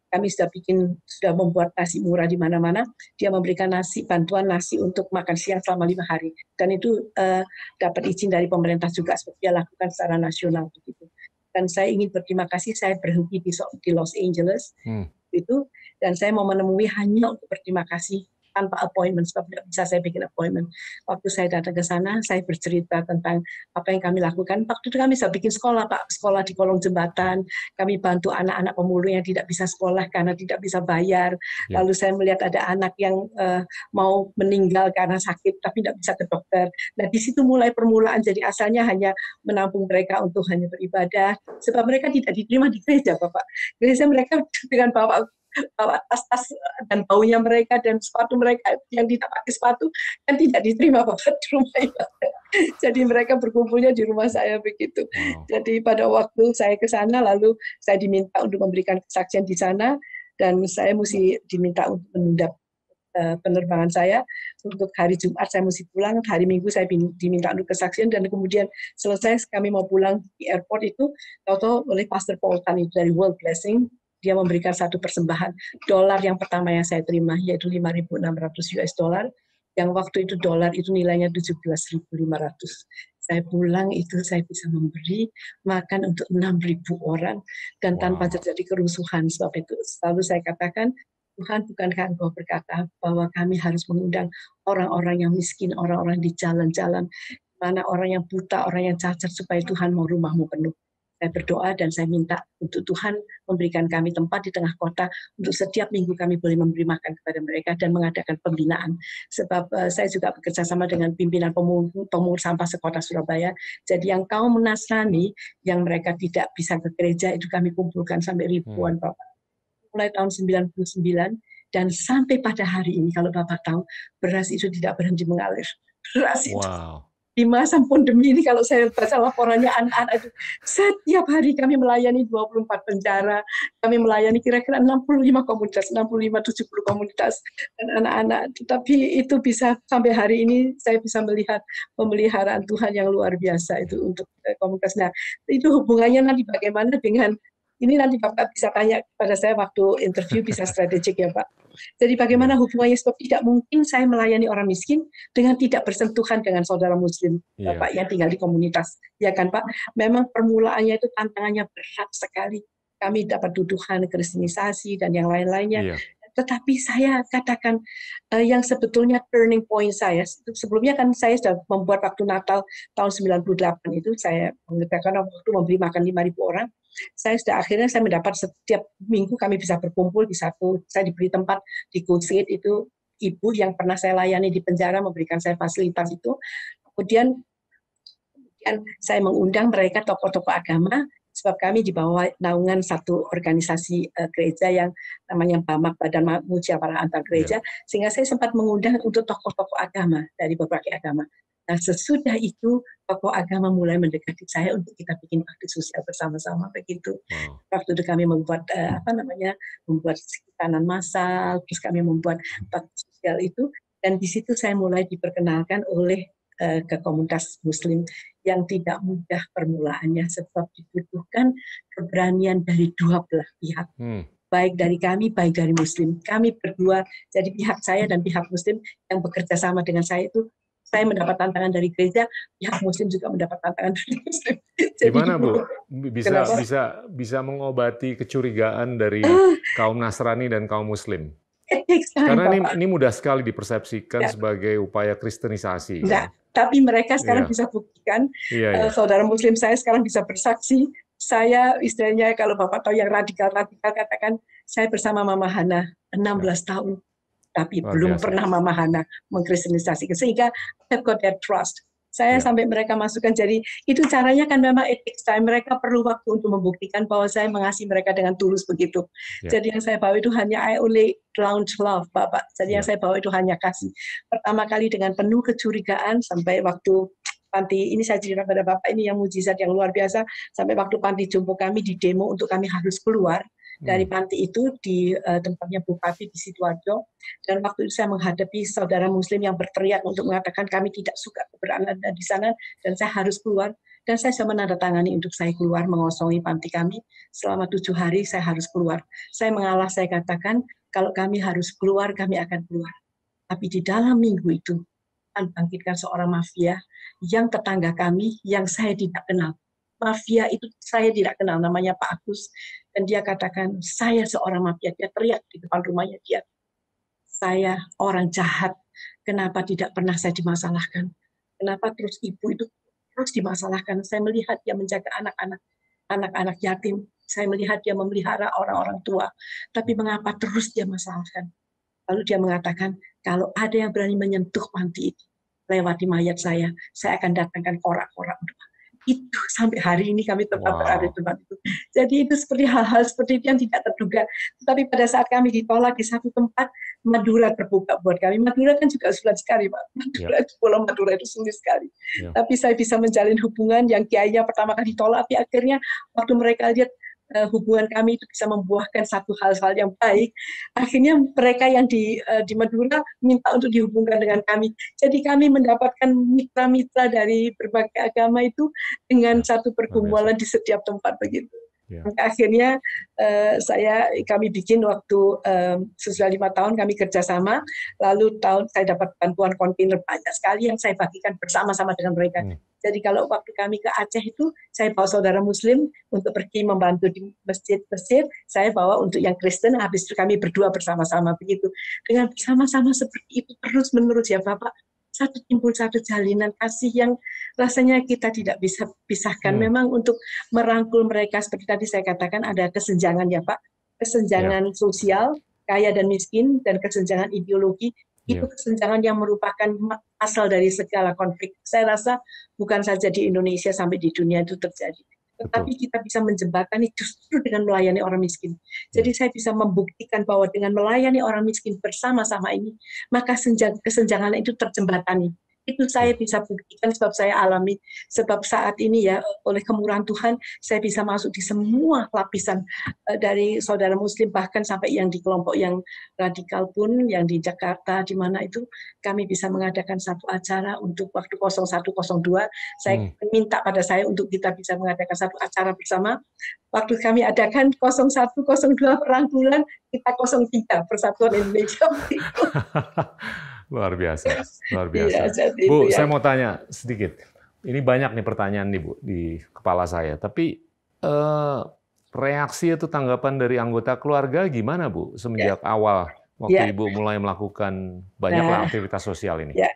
kami sudah membuat nasi murah di mana-mana. Dia memberikan bantuan nasi untuk makan siang selama 5 hari. Dan itu dapat izin dari pemerintah juga, seperti dia lakukan secara nasional begitu. Dan saya ingin berterima kasih, saya berhenti di Los Angeles itu, dan saya mau menemui hanya untuk berterima kasih tanpa appointment, sebab tidak bisa saya bikin appointment. Waktu saya datang ke sana, saya bercerita tentang apa yang kami lakukan. Waktu itu kami bisa bikin sekolah, Pak, sekolah di kolong jembatan. Kami bantu anak-anak pemulung yang tidak bisa sekolah karena tidak bisa bayar. Lalu saya melihat ada anak yang mau meninggal karena sakit tapi tidak bisa ke dokter. Nah, di situ mulai permulaan. Jadi asalnya hanya menampung mereka untuk hanya beribadah, sebab mereka tidak diterima di gereja, Bapak. Gereja mereka dengan bawa tas-tas dan baunya mereka dan sepatu mereka yang tidak pakai sepatu kan tidak diterima Bapak di rumah ibadah. Jadi mereka berkumpulnya di rumah saya begitu. Jadi pada waktu saya ke sana, lalu saya diminta untuk memberikan kesaksian di sana dan saya mesti diminta untuk menunda penerbangan saya. Untuk hari Jumat saya mesti pulang, hari Minggu saya diminta untuk kesaksian, dan kemudian selesai kami mau pulang di airport itu, tahu-tahu oleh Pastor Paul Tan itu dari World Blessing, dia memberikan satu persembahan dolar yang pertama yang saya terima, yaitu 5.600 US dollar, yang waktu itu dolar itu nilainya 17.500. Saya pulang itu saya bisa memberi makan untuk 6.000 orang dan tanpa terjadi kerusuhan. Sebab itu selalu saya katakan, Tuhan, bukankah Engkau berkata bahwa kami harus mengundang orang-orang yang miskin, orang-orang di jalan-jalan, mana orang yang buta, orang yang cacat, supaya Tuhan mau rumahmu penuh. Saya berdoa dan saya minta untuk Tuhan memberikan kami tempat di tengah kota untuk setiap minggu kami boleh memberi makan kepada mereka dan mengadakan pembinaan. Sebab saya juga bekerja sama dengan pimpinan pemungut sampah sekota Surabaya. Jadi yang kaum Nasrani yang mereka tidak bisa ke gereja itu kami kumpulkan sampai ribuan, Bapak. Mulai tahun 99 dan sampai pada hari ini, kalau Bapak tahu, beras itu tidak berhenti mengalir. Beras itu. Di masa pandemi ini kalau saya baca laporannya anak-anak itu, setiap hari kami melayani 24 penjara, kami melayani kira-kira 65 komunitas, 65-70 komunitas dan anak-anak. Tetapi itu bisa sampai hari ini saya bisa melihat pemeliharaan Tuhan yang luar biasa itu untuk komunitas. Nah, itu hubungannya nanti bagaimana dengan ini nanti Bapak bisa tanya kepada saya waktu interview, bisa strategik ya Pak. Jadi bagaimana hubungannya, sebab tidak mungkin saya melayani orang miskin dengan tidak bersentuhan dengan saudara muslim, Bapak yang tinggal di komunitas. Ya kan Pak, memang permulaannya itu tantangannya berat sekali. Kami dapat tuduhan kristenisasi dan yang lain-lainnya. Tetapi saya katakan yang sebetulnya turning point saya, sebelumnya kan saya sudah membuat waktu Natal tahun 98 itu, saya mengerjakan waktu memberi makan 5.000 orang. Akhirnya saya mendapat setiap minggu kami bisa berkumpul di satu, saya diberi tempat di Good Seed, itu ibu yang pernah saya layani di penjara memberikan saya fasilitas itu. Kemudian saya mengundang mereka tokoh-tokoh agama, sebab kami di bawah naungan satu organisasi gereja yang namanya BAMAK, Badan Musyawarah Antar Gereja, sehingga saya sempat mengundang untuk tokoh-tokoh agama dari berbagai agama. Nah, sesudah itu tokoh agama mulai mendekati saya untuk kita bikin bakti sosial bersama-sama begitu. Waktu itu kami membuat membuat kanan massal, terus kami membuat bakti sosial itu, dan di situ saya mulai diperkenalkan oleh ke komunitas Muslim yang tidak mudah permulaannya, sebab dibutuhkan keberanian dari dua belah pihak. Baik dari kami, baik dari Muslim. Kami berdua, jadi pihak saya dan pihak Muslim yang bekerja sama dengan saya itu, saya mendapat tantangan dari gereja, pihak Muslim juga mendapat tantangan dari Muslim. Jadi, gimana Bu? Bisa mengobati kecurigaan dari kaum Nasrani dan kaum Muslim? Karena ini mudah sekali dipersepsikan sebagai upaya kristenisasi. Enggak, tapi mereka sekarang bisa buktikan, saudara Muslim saya sekarang bisa bersaksi. Saya istilahnya kalau Bapak tahu yang radikal-radikal, katakan saya bersama Mama Hana 16 tahun. Tapi belum pernah Mama Hana mengkristenisasi, sehingga I've got their trust. Saya sampai mereka masukkan, jadi itu caranya kan memang it takes time. Mereka perlu waktu untuk membuktikan bahwa saya mengasihi mereka dengan tulus begitu. Jadi yang saya bawa itu hanya I only launch love, Bapak. Jadi yang saya bawa itu hanya kasih. Pertama kali dengan penuh kecurigaan sampai waktu panti, ini saya cerita pada Bapak, ini yang mujizat yang luar biasa, sampai waktu panti jompo kami di demo untuk kami harus keluar dari panti itu di tempatnya Bupati di Sidoarjo, dan waktu itu saya menghadapi saudara Muslim yang berteriak untuk mengatakan kami tidak suka keberadaan di sana dan saya harus keluar, dan saya sudah menandatangani untuk saya keluar mengosongi panti kami selama 7 hari. Saya harus keluar. Saya mengalah, saya katakan kalau kami harus keluar, kami akan keluar. Tapi di dalam minggu itu Tuhan bangkitkan seorang mafia yang tetangga kami yang saya tidak kenal. Mafia itu saya tidak kenal, namanya Pak Agus, dan dia katakan saya seorang mafia. Dia teriak di depan rumahnya, dia, saya orang jahat, kenapa tidak pernah saya dimasalahkan, kenapa terus ibu itu terus dimasalahkan. Saya melihat dia menjaga anak-anak yatim, saya melihat dia memelihara orang-orang tua, tapi mengapa terus dia masalahkan. Lalu dia mengatakan kalau ada yang berani menyentuh panti itu lewati mayat saya akan datangkan korak-korak. Itu sampai hari ini kami tetap berada di tempat itu. Jadi itu seperti hal-hal seperti itu yang tidak terduga. Tapi pada saat kami ditolak di satu tempat, Madura terbuka buat kami. Madura kan juga sulit sekali, Pak. Pulau Madura itu sulit sekali. Tapi saya bisa menjalin hubungan yang kiainya pertama kali ditolak, tapi akhirnya waktu mereka lihat hubungan kami itu bisa membuahkan satu hal-hal yang baik, akhirnya mereka yang di Madura minta untuk dihubungkan dengan kami. Jadi kami mendapatkan mitra-mitra dari berbagai agama itu dengan satu pergumulan di setiap tempat begitu. Maka akhirnya kami bikin waktu sesudah 5 tahun kami kerjasama, lalu saya dapat bantuan kontainer banyak sekali yang saya bagikan bersama-sama dengan mereka. Jadi kalau waktu kami ke Aceh itu, saya bawa saudara Muslim untuk pergi membantu di masjid-masjid, saya bawa untuk yang Kristen, habis itu kami berdua bersama-sama begitu. Dengan bersama-sama seperti itu terus-menerus ya Bapak, timbul satu jalinan kasih yang rasanya kita tidak bisa pisahkan. Memang untuk merangkul mereka seperti tadi saya katakan ada kesenjangan ya Pak, kesenjangan sosial, kaya dan miskin, dan kesenjangan ideologi. Itu kesenjangan yang merupakan asal dari segala konflik. Saya rasa bukan saja di Indonesia, sampai di dunia itu terjadi. Tetapi kita bisa menjembatani justru dengan melayani orang miskin. Jadi saya bisa membuktikan bahwa dengan melayani orang miskin bersama-sama ini, maka kesenjangan itu terjembatani. Itu saya bisa buktikan sebab saya alami, sebab saat ini ya oleh kemurahan Tuhan saya bisa masuk di semua lapisan dari saudara muslim bahkan sampai yang di kelompok yang radikal pun, yang di Jakarta di mana itu kami bisa mengadakan satu acara untuk waktu 0102. Saya minta pada saya untuk kita bisa mengadakan satu acara bersama. Waktu kami adakan 0102 perangkulan, kita 03 Persatuan Indonesia. Luar biasa, luar biasa. Ya, Bu, saya mau tanya sedikit. Ini banyak nih pertanyaan nih Bu di kepala saya. Tapi reaksi atau tanggapan dari anggota keluarga gimana Bu semenjak awal waktu Ibu mulai melakukan banyaklah aktivitas sosial ini? Ya,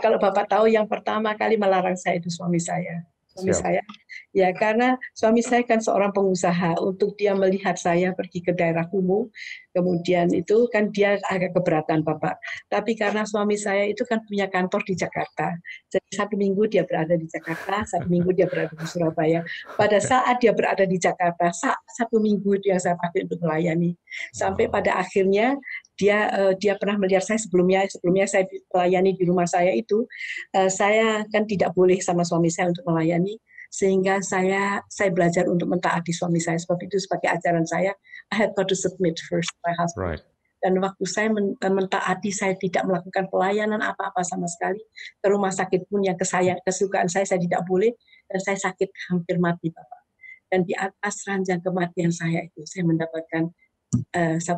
kalau Bapak tahu yang pertama kali melarang saya itu suami saya. Saya, ya karena suami saya kan seorang pengusaha, untuk dia melihat saya pergi ke daerah kumuh, kemudian itu kan dia agak keberatan Bapak. Tapi karena suami saya itu kan punya kantor di Jakarta, jadi 1 minggu dia berada di Jakarta, 1 minggu dia berada di Surabaya. Pada saat dia berada di Jakarta, 1 minggu dia saya pakai untuk melayani, sampai pada akhirnya dia pernah melihat saya sebelumnya saya melayani di rumah saya itu, saya kan tidak boleh sama suami saya untuk melayani, sehingga saya belajar untuk mentaati suami saya. Sebab itu sebagai ajaran saya, I have got to submit first my husband. Dan waktu saya mentaati, saya tidak melakukan pelayanan apa-apa sama sekali. Ke rumah sakit pun yang kesukaan saya tidak boleh, dan saya sakit hampir mati Bapak. Dan di atas ranjang kematian saya itu, saya mendapatkan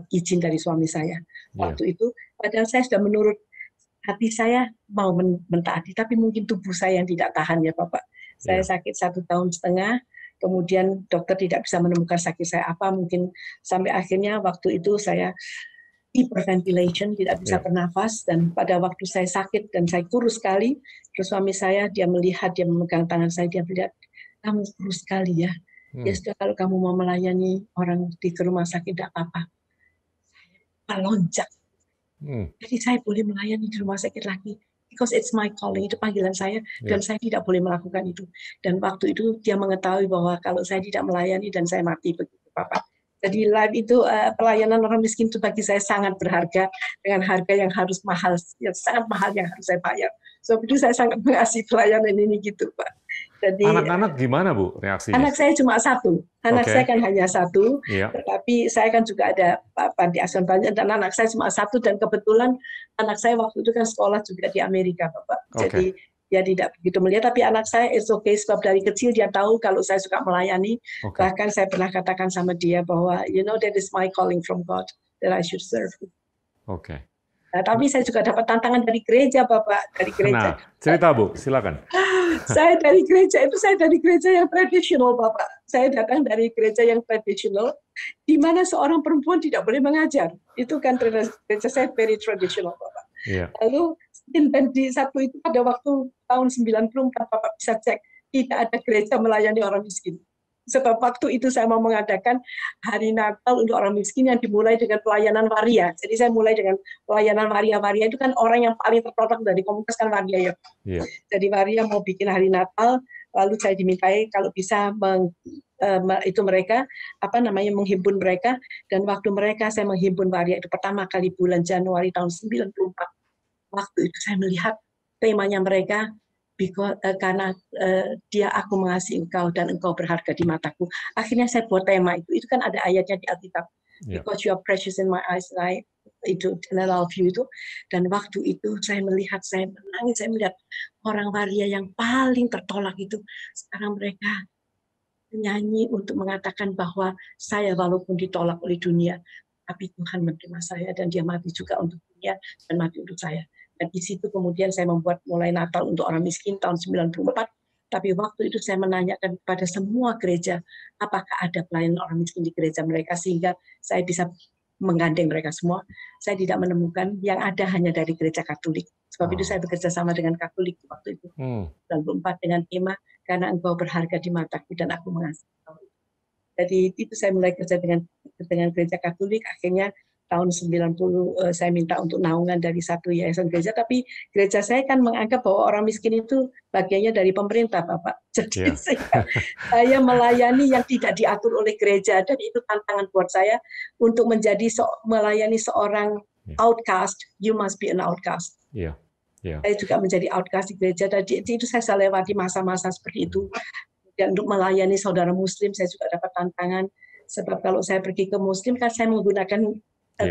izin dari suami saya. Waktu itu, padahal saya sudah menurut hati saya mau mentaati, tapi mungkin tubuh saya yang tidak tahan ya Bapak. Saya sakit 1,5 tahun, kemudian dokter tidak bisa menemukan sakit saya apa, mungkin sampai akhirnya waktu itu saya hyperventilation, tidak bisa bernafas, dan pada waktu saya sakit dan saya kurus sekali, terus suami saya, dia melihat, dia memegang tangan saya, dia melihat, kamu kurus sekali ya. Ya sudah, kalau kamu mau melayani orang di rumah sakit tidak apa-apa. Saya melonjak. Jadi saya boleh melayani di rumah sakit lagi. Because it's my calling, itu panggilan saya, dan saya tidak boleh melakukan itu. Dan waktu itu dia mengetahui bahwa kalau saya tidak melayani dan saya mati begitu Bapak. Jadi live itu pelayanan orang miskin itu bagi saya sangat berharga, dengan harga yang harus mahal, yang sangat mahal yang harus saya bayar. So itu saya sangat mengasihi pelayanan ini gitu Pak. Jadi anak-anak gimana Bu reaksinya? Anak saya cuma 1, anak saya kan hanya 1, tetapi saya kan juga ada panti asuhan banyak, dan anak saya cuma 1, dan kebetulan anak saya waktu itu kan sekolah juga di Amerika Bapak. Jadi dia tidak begitu melihat, tapi anak saya it's okay, sebab dari kecil dia tahu kalau saya suka melayani. Bahkan saya pernah katakan sama dia bahwa you know that is my calling from God, that I should serve. Nah, tapi saya juga dapat tantangan dari gereja Bapak, dari gereja. Nah, cerita Bu, silakan. Saya dari gereja yang tradisional Bapak. Saya datang dari gereja yang tradisional, di mana seorang perempuan tidak boleh mengajar. Itu kan gereja saya very traditional Bapak. Lalu dan di satu itu pada waktu tahun 94 Bapak bisa cek, tidak ada gereja melayani orang miskin. Sebab waktu itu saya mau mengadakan hari Natal untuk orang miskin yang dimulai dengan pelayanan waria. Jadi saya mulai dengan pelayanan waria. Waria itu kan orang yang paling terproduk dari komunitas kan waria ya. Jadi waria mau bikin hari Natal, lalu saya dimintai kalau bisa itu mereka menghimpun mereka, dan waktu mereka saya menghimpun waria itu pertama kali bulan Januari tahun 94. Waktu itu saya melihat temanya mereka, karena dia aku mengasihi engkau dan engkau berharga di mataku. Akhirnya saya buat tema itu kan ada ayatnya di Alkitab. Because you are precious in my eyes, and I love you itu. Dan waktu itu saya melihat, saya menangis, saya melihat orang waria yang paling tertolak itu, sekarang mereka menyanyi untuk mengatakan bahwa saya walaupun ditolak oleh dunia, tapi Tuhan menerima saya, dan dia mati juga untuk dunia dan mati untuk saya. Dan di situ kemudian saya membuat mulai Natal untuk orang miskin tahun 94. Tapi waktu itu saya menanyakan kepada semua gereja, apakah ada pelayanan orang miskin di gereja mereka, sehingga saya bisa menggandeng mereka semua. Saya tidak menemukan, yang ada hanya dari gereja Katolik. Sebab itu saya bekerja sama dengan Katolik waktu itu. 94 dengan tema karena engkau berharga di mataku dan aku mengasihi kau. Jadi itu saya mulai kerja dengan gereja Katolik. Akhirnya tahun 90 saya minta untuk naungan dari satu yayasan gereja, tapi gereja saya kan menganggap bahwa orang miskin itu bagiannya dari pemerintah, Bapak. Jadi saya melayani yang tidak diatur oleh gereja, dan itu tantangan buat saya untuk melayani seorang outcast. You must be an outcast. Saya juga menjadi outcast di gereja, dan itu saya lewati masa-masa seperti itu. Dan untuk melayani saudara Muslim, saya juga dapat tantangan. Sebab kalau saya pergi ke Muslim, kan saya menggunakan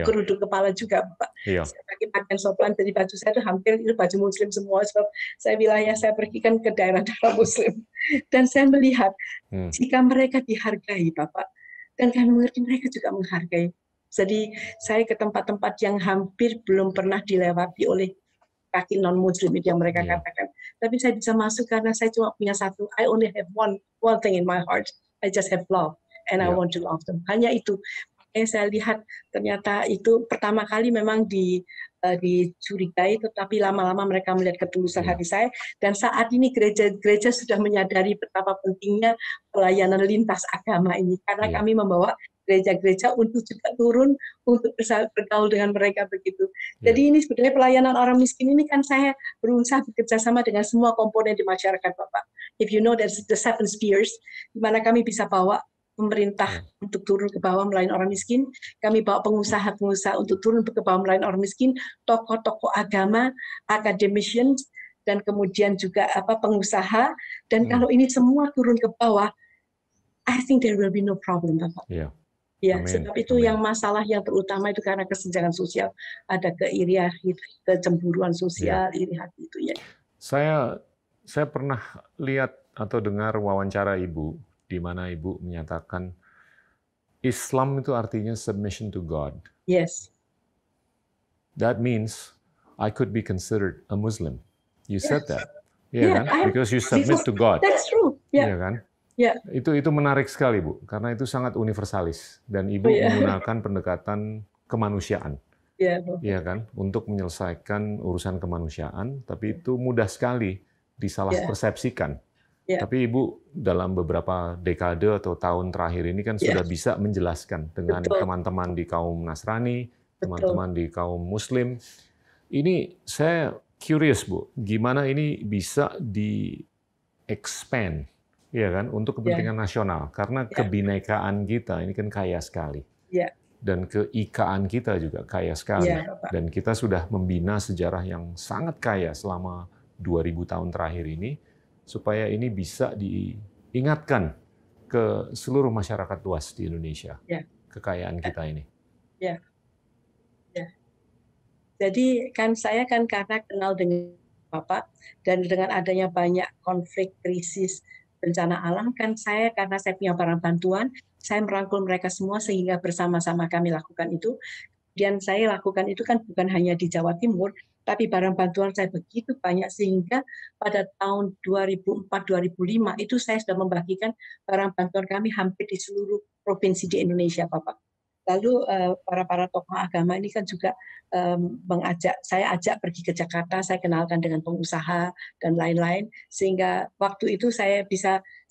kerudung kepala juga, Pak. Saya pakai pakaian sopan, jadi baju saya itu hampir itu baju Muslim semua. Sebab saya wilayah saya pergi kan ke daerah-daerah Muslim. Dan saya melihat, jika mereka dihargai, Bapak, dan kami mengerti mereka juga menghargai. Jadi saya ke tempat-tempat yang hampir belum pernah dilewati oleh kaki non-Muslim itu yang mereka katakan. Tapi saya bisa masuk karena saya cuma punya satu. I only have one thing in my heart. I just have love, and I want to love them. Hanya itu. Saya lihat ternyata itu pertama kali memang dicurigai, tetapi lama-lama mereka melihat ketulusan hati saya. Dan saat ini gereja sudah menyadari betapa pentingnya pelayanan lintas agama ini, karena kami membawa gereja-gereja untuk juga turun untuk bergaul dengan mereka begitu. Jadi ini sebenarnya pelayanan orang miskin ini kan saya berusaha bekerja sama dengan semua komponen di masyarakat, Bapak. If you know there's the 7 spheres, di mana kami bisa bawa pemerintah untuk turun ke bawah melayani orang miskin, kami bawa pengusaha-pengusaha untuk turun ke bawah melayani orang miskin, tokoh-tokoh agama, academicians, dan kemudian juga pengusaha. Dan kalau ini semua turun ke bawah, I think there will be no problem, Bapak. Sebab itu yang masalah yang terutama itu karena kesenjangan sosial, ada keirian, kecemburuan sosial, iri hati itu ya. Saya pernah lihat atau dengar wawancara Ibu, di mana Ibu menyatakan Islam itu artinya submission to God. Yes. That means I could be considered a Muslim. You said that. Kan? Because you submit to God. That's true. Iya kan? Itu menarik sekali, Bu, karena itu sangat universalis dan Ibu menggunakan pendekatan kemanusiaan. Iya kan? Untuk menyelesaikan urusan kemanusiaan, tapi itu mudah sekali disalah persepsikan. Tapi Ibu dalam beberapa dekade atau tahun terakhir ini kan sudah bisa menjelaskan dengan teman-teman di kaum Nasrani, teman-teman di kaum Muslim. Ini saya curious, Bu, gimana ini bisa di-expand, ya kan, untuk kepentingan nasional. Karena kebinekaan kita ini kan kaya sekali. Dan keikaan kita juga kaya sekali. Dan kita sudah membina sejarah yang sangat kaya selama 2000 tahun terakhir ini, supaya ini bisa diingatkan ke seluruh masyarakat luas di Indonesia, kekayaan kita ini. Jadi kan saya kan karena kenal dengan Bapak, dan dengan adanya banyak konflik, krisis, bencana alam, kan saya karena saya punya barang bantuan, saya merangkul mereka semua sehingga bersama-sama kami lakukan itu. Dan saya lakukan itu kan bukan hanya di Jawa Timur, tapi barang bantuan saya begitu banyak sehingga pada tahun 2004-2005 itu saya sudah membagikan barang bantuan kami hampir di seluruh provinsi di Indonesia, Bapak. Lalu para tokoh agama ini kan juga saya ajak pergi ke Jakarta, saya kenalkan dengan pengusaha dan lain-lain, sehingga waktu itu saya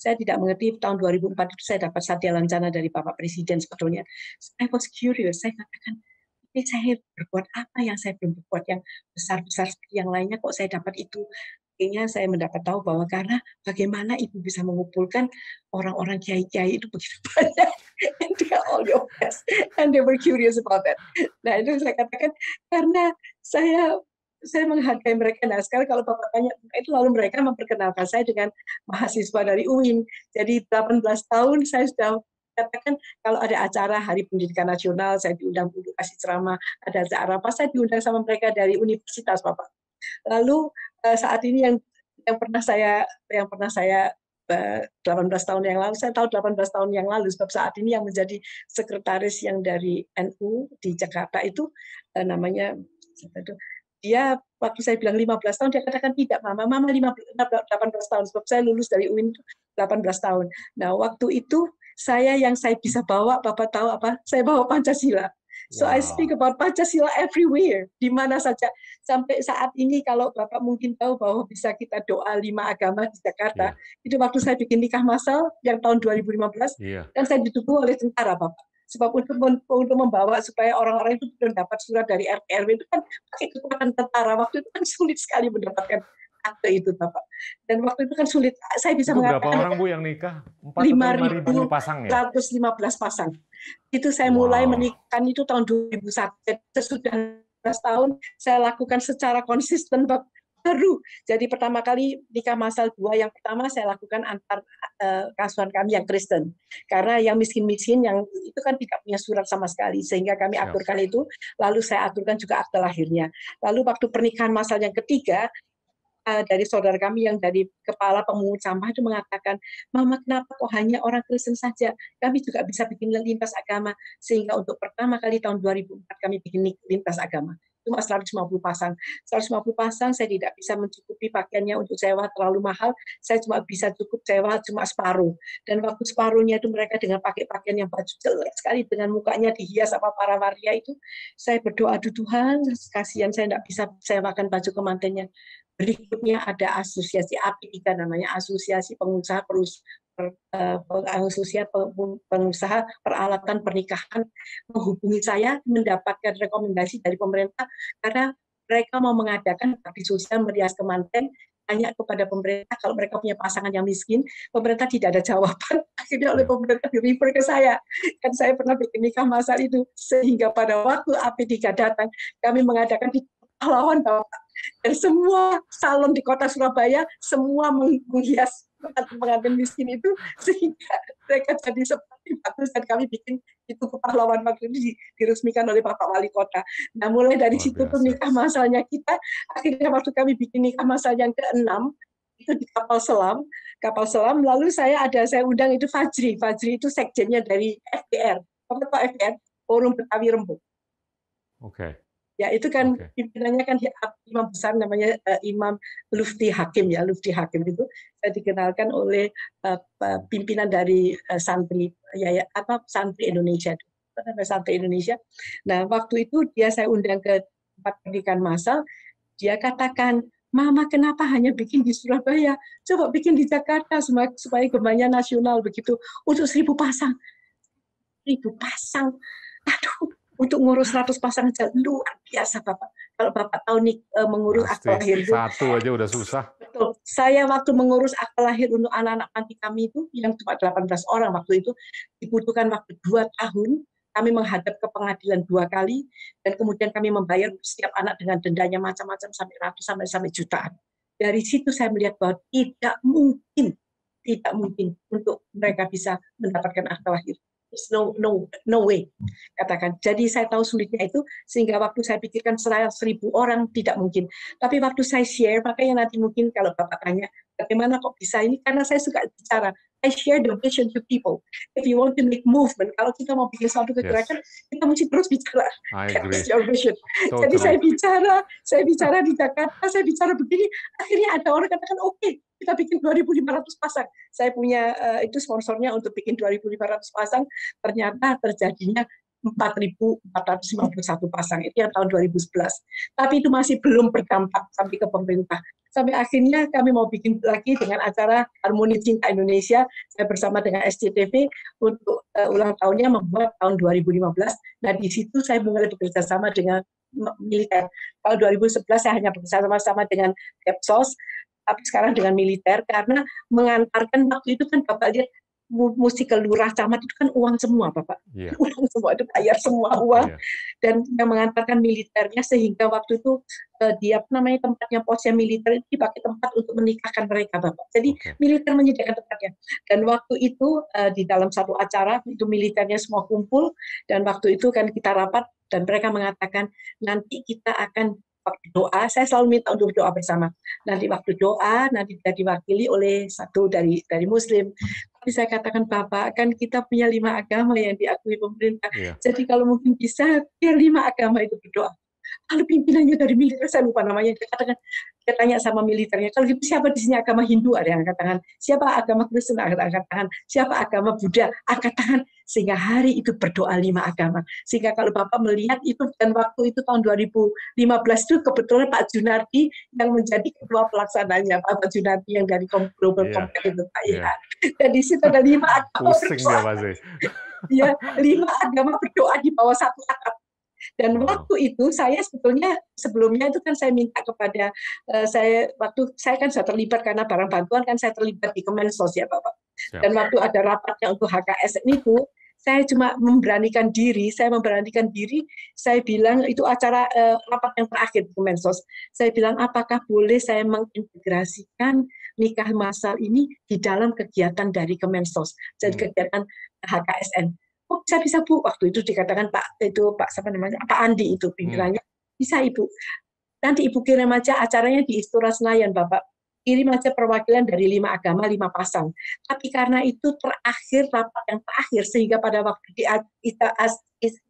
tidak mengerti, tahun 2004 itu saya dapat Satya Lancana dari Bapak Presiden sebetulnya. I was curious, saya katakan, ini saya berbuat apa yang saya belum berbuat, yang besar-besar seperti yang lainnya kok saya dapat itu. Akhirnya saya mendapat tahu bahwa karena bagaimana Ibu bisa mengumpulkan orang-orang kiai-kiai itu begitu banyak, and they are all your best, and they were curious about that. Nah itu saya katakan karena saya menghargai mereka. Nah sekarang kalau Bapak tanya itu, lalu mereka memperkenalkan saya dengan mahasiswa dari UIN. Jadi 18 tahun saya sudah katakan kalau ada acara Hari Pendidikan Nasional, saya diundang untuk kasih ceramah, ada acara apa, saya diundang sama mereka dari universitas, Bapak. Lalu saat ini yang pernah saya 18 tahun yang lalu, saya tahu 18 tahun yang lalu, sebab saat ini yang menjadi sekretaris yang dari NU di Jakarta itu namanya, dia waktu saya bilang 15 tahun, dia katakan tidak, Mama 18 tahun, sebab saya lulus dari UIN 18 tahun. Nah waktu itu yang saya bisa bawa, Bapak tahu apa? Saya bawa Pancasila. So I speak about Pancasila everywhere, di mana saja. Sampai saat ini kalau Bapak mungkin tahu bahwa bisa kita doa 5 agama di Jakarta, itu waktu saya bikin nikah massal yang tahun 2015, dan saya didukung oleh tentara, Bapak. Sebab untuk membawa supaya orang-orang itu belum dapat surat dari RT RW itu kan pakai kekuatan tentara. Waktu itu kan sulit sekali mendapatkan akte itu, Bapak. Dan waktu itu kan sulit. Saya bisa itu mengatakan berapa orang, Bu, yang nikah? 5.000 pasang ya? 5.115 pasang. Itu saya mulai menikah itu tahun 2001. Jadi sesudah 11 tahun saya lakukan secara konsisten, Bapak. Baru. Jadi pertama kali nikah massal 2 yang pertama saya lakukan antar kasuhan kami yang Kristen. Karena yang miskin-miskin yang itu kan tidak punya surat sama sekali, sehingga kami aturkan itu. Lalu saya aturkan juga akte lahirnya. Lalu waktu pernikahan massal yang ketiga, dari saudara kami yang dari kepala pemungut sampah itu mengatakan, Mama kenapa kok hanya orang Kristen saja? Kami juga bisa bikin lintas agama. Sehingga untuk pertama kali tahun 2004 kami bikin lintas agama. Cuma 150 pasang. 150 pasang saya tidak bisa mencukupi pakaiannya untuk sewa terlalu mahal. Saya cuma bisa cukup sewa cuma separuh. Dan waktu separuhnya itu mereka dengan pakai pakaian yang baju jelek sekali dengan mukanya dihias apa para waria itu. Saya berdoa, aduh Tuhan, kasihan saya tidak bisa sewakan baju kemantennya. Berikutnya ada asosiasi API3 namanya, Asosiasi Pengusaha Pengusaha Peralatan Pernikahan, menghubungi saya mendapatkan rekomendasi dari pemerintah karena mereka mau mengadakan bakti sosial merias kemanten. Tanya kepada pemerintah kalau mereka punya pasangan yang miskin, pemerintah tidak ada jawaban. Akhirnya oleh pemerintah di-refer ke saya. Kan saya pernah bikin nikah massal itu, sehingga pada waktu API3 datang, kami mengadakan di Pahlawan, Bapak. Dan semua salon di kota Surabaya semua menghias pengantin miskin itu, sehingga mereka jadi seperti bagus. Dan kami bikin itu ke Pahlawan waktu itu diresmikan oleh Bapak Wali Kota. Nah mulai dari situ tuh nikah massalnya kita. Akhirnya waktu kami bikin nikah massal yang ke-6 itu di kapal selam. Lalu saya undang itu Fajri itu sekjennya dari FBR. Bapak tahu FBR, Forum Betawi Rembuk. Ya itu kan pimpinannya kan imam besar namanya Imam Lufti Hakim ya. Lufti Hakim itu saya dikenalkan oleh pimpinan dari santri santri Indonesia. Santri Indonesia. Nah waktu itu saya undang ke tempat pernikahan massal. Dia katakan, Mama kenapa hanya bikin di Surabaya? Coba bikin di Jakarta supaya gemanya nasional begitu. Untuk 1.000 pasang. 1.000 pasang. Aduh. Untuk ngurus 100 pasang aja luar biasa, Bapak. Kalau Bapak tahu nih mengurus akte lahir itu. Satu aja udah susah. Betul. Saya waktu mengurus akte lahir untuk anak-anak panti kami itu, yang cuma 18 orang waktu itu, dibutuhkan waktu 2 tahun. Kami menghadap ke pengadilan 2 kali, dan kemudian kami membayar setiap anak dengan dendanya macam-macam sampai ratus sampai jutaan. Dari situ saya melihat bahwa tidak mungkin untuk mereka bisa mendapatkan akte lahir. No way, katakan. Jadi saya tahu sulitnya itu, sehingga waktu saya pikirkan 1.000 orang tidak mungkin. Tapi waktu saya share, makanya nanti mungkin kalau Bapak tanya, bagaimana kok bisa ini? Karena saya suka bicara. I share the vision to people. If you want to make movement, kalau kita mau bikin suatu kegerakan, kita mesti terus bicara. I agree. Your vision. Jadi saya bicara di Jakarta, saya bicara begini, akhirnya ada orang katakan, oke, kita bikin 2.500 pasang. Saya punya itu sponsornya untuk bikin 2.500 pasang, ternyata terjadinya 4.451 pasang. Itu yang tahun 2011. Tapi itu masih belum berdampak sampai ke pemerintah. Sampai akhirnya kami mau bikin lagi dengan acara Harmoni Cinta Indonesia, saya bersama dengan SCTV untuk ulang tahunnya membuat tahun 2015. Nah di situ saya mulai bekerja sama dengan militer. Tahun 2011 saya hanya bekerja sama dengan Kepsos, tapi sekarang dengan militer, karena mengantarkan waktu itu kan Bapak lihat musik ke lurah camat itu kan uang semua, Bapak. Uang semua itu bayar semua uang. Dan yang mengantarkan militernya, sehingga waktu itu dia tempatnya posnya militer itu dipakai tempat untuk menikahkan mereka, Bapak. Jadi militer menyediakan tempatnya. Dan waktu itu di dalam satu acara itu militernya semua kumpul, dan waktu itu kan kita rapat dan mereka mengatakan nanti kita akan waktu doa, saya selalu minta untuk doa bersama. Nanti waktu doa, nanti kita diwakili oleh satu dari Muslim. Tapi saya katakan, Bapak, kan kita punya 5 agama yang diakui pemerintah. Jadi kalau mungkin bisa, biar 5 agama itu berdoa. Kalau pimpinannya dari militer, saya lupa namanya, dia katakan, dia tanya sama militernya, kalau gitu siapa di sini agama Hindu? Ada yang angkat tangan. Siapa agama Kristen? Angkat tangan. Siapa agama Buddha? Angkat tangan. Sehingga hari itu berdoa 5 agama. Sehingga kalau Bapak melihat itu, dan waktu itu tahun 2015 itu kebetulan Pak Junardi yang menjadi ketua pelaksananya, Pak Junardi yang dari Global Iya, Compact itu, Pak. iya. Ya. Dan di situ ada 5 agama Pusing dia berdoa. pasti. Ya, 5 agama berdoa di bawah satu atap. Dan Wow. waktu itu saya sebetulnya sebelumnya itu kan saya minta kepada waktu saya kan sudah terlibat karena barang bantuan kan saya terlibat di Kemensos ya Bapak. Siap. Dan waktu ada rapatnya untuk HKSN itu saya cuma memberanikan diri, saya bilang itu acara rapat yang terakhir di Kemensos. Saya bilang apakah boleh saya mengintegrasikan nikah massal ini di dalam kegiatan dari Kemensos, jadi kegiatan HKSN. Oh bisa Bu, waktu itu dikatakan Pak siapa namanya, Pak Andi itu pimpinannya, bisa Ibu. Nanti Ibu kirim aja acaranya di Istora Senayan Bapak. Kirim aja perwakilan dari 5 agama, 5 pasang. Tapi karena itu rapat yang terakhir, sehingga pada waktu di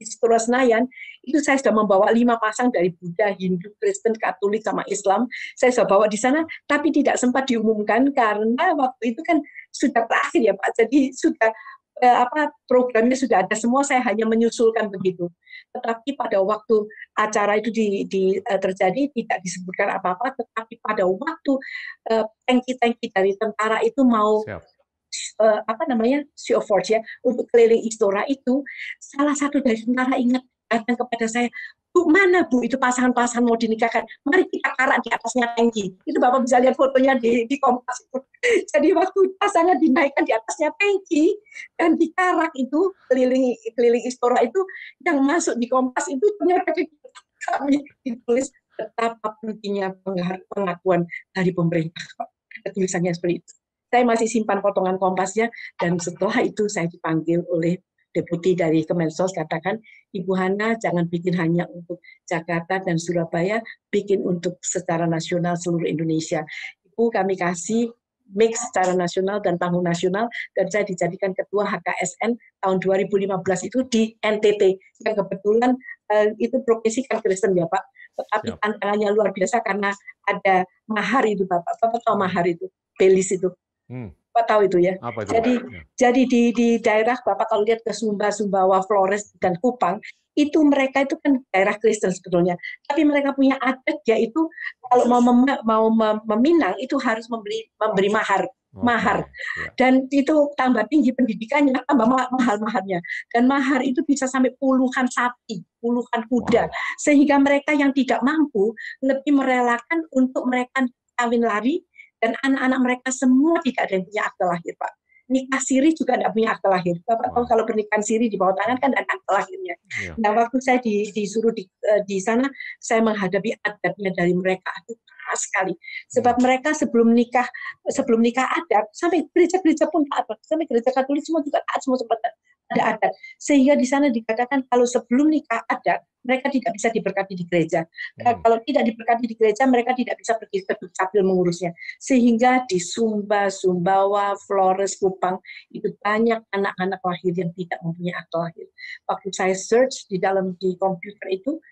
Istora Senayan, itu saya sudah membawa 5 pasang dari Buddha, Hindu, Kristen, Katolik, sama Islam. Saya sudah bawa di sana, tapi tidak sempat diumumkan karena waktu itu kan sudah terakhir ya Pak. Jadi sudah programnya sudah ada semua, saya hanya menyusulkan begitu. Tetapi pada waktu acara itu terjadi tidak disebutkan apa-apa, tetapi pada waktu tanki-tanki dari tentara itu mau show of force ya untuk keliling Istora itu, salah satu dari tentara ingat datang kepada saya, Bu, mana Bu itu pasangan-pasangan mau dinikahkan, mari kita karak di atasnya tanki. Itu Bapak bisa lihat fotonya di Kompas itu. Jadi waktu pasangan dinaikkan di atasnya tanki dan dikarak itu keliling Istora itu, yang masuk di Kompas itu ternyata kami ditulis betapa pentingnya pengakuan dari pemerintah. Tulisannya seperti itu. Saya masih simpan potongan Kompasnya, dan setelah itu saya dipanggil oleh deputi dari Kemensos, katakan, Ibu Hana jangan bikin hanya untuk Jakarta dan Surabaya, bikin untuk secara nasional seluruh Indonesia. Ibu, kami kasih mix secara nasional dan panggung nasional, dan saya dijadikan ketua HKSN tahun 2015 itu di NTT, yang kebetulan itu provinsi kan Kristen ya Pak, tetapi tantangannya luar biasa karena ada mahar itu Bapak tahu mahar itu, belis itu. Bapak tahu itu ya. Jadi di daerah Bapak kalau lihat ke Sumba, Sumbawa, Flores dan Kupang, itu mereka itu kan daerah Kristen sebetulnya. Tapi mereka punya adat yaitu kalau mau meminang itu harus memberi mahar. Dan itu tambah tinggi pendidikannya, tambah mahal maharnya. Dan mahar itu bisa sampai puluhan sapi, puluhan kuda. Sehingga mereka yang tidak mampu lebih merelakan untuk mereka kawin lari. Dan anak-anak mereka semua tidak ada yang punya akte lahir, Pak. Nikah siri juga tidak punya akte lahir. Bapak tahu kalau pernikahan siri di bawah tangan kan ada akte lahirnya. Nah, waktu saya disuruh di sana, saya menghadapi adatnya dari mereka itu keras sekali. Sebab mereka sebelum nikah adat, sampai gereja-gereja pun taat, sampai gereja Katolik semua juga taat, semua sempat ada adat. Sehingga di sana dikatakan kalau sebelum nikah adat, mereka tidak bisa diberkati di gereja. Kalau tidak diberkati di gereja, mereka tidak bisa pergi ke Dukcapil mengurusnya. Sehingga di Sumba, Sumbawa, Flores, Kupang, itu banyak anak-anak lahir yang tidak mempunyai akte lahir. Waktu saya search di komputer itu,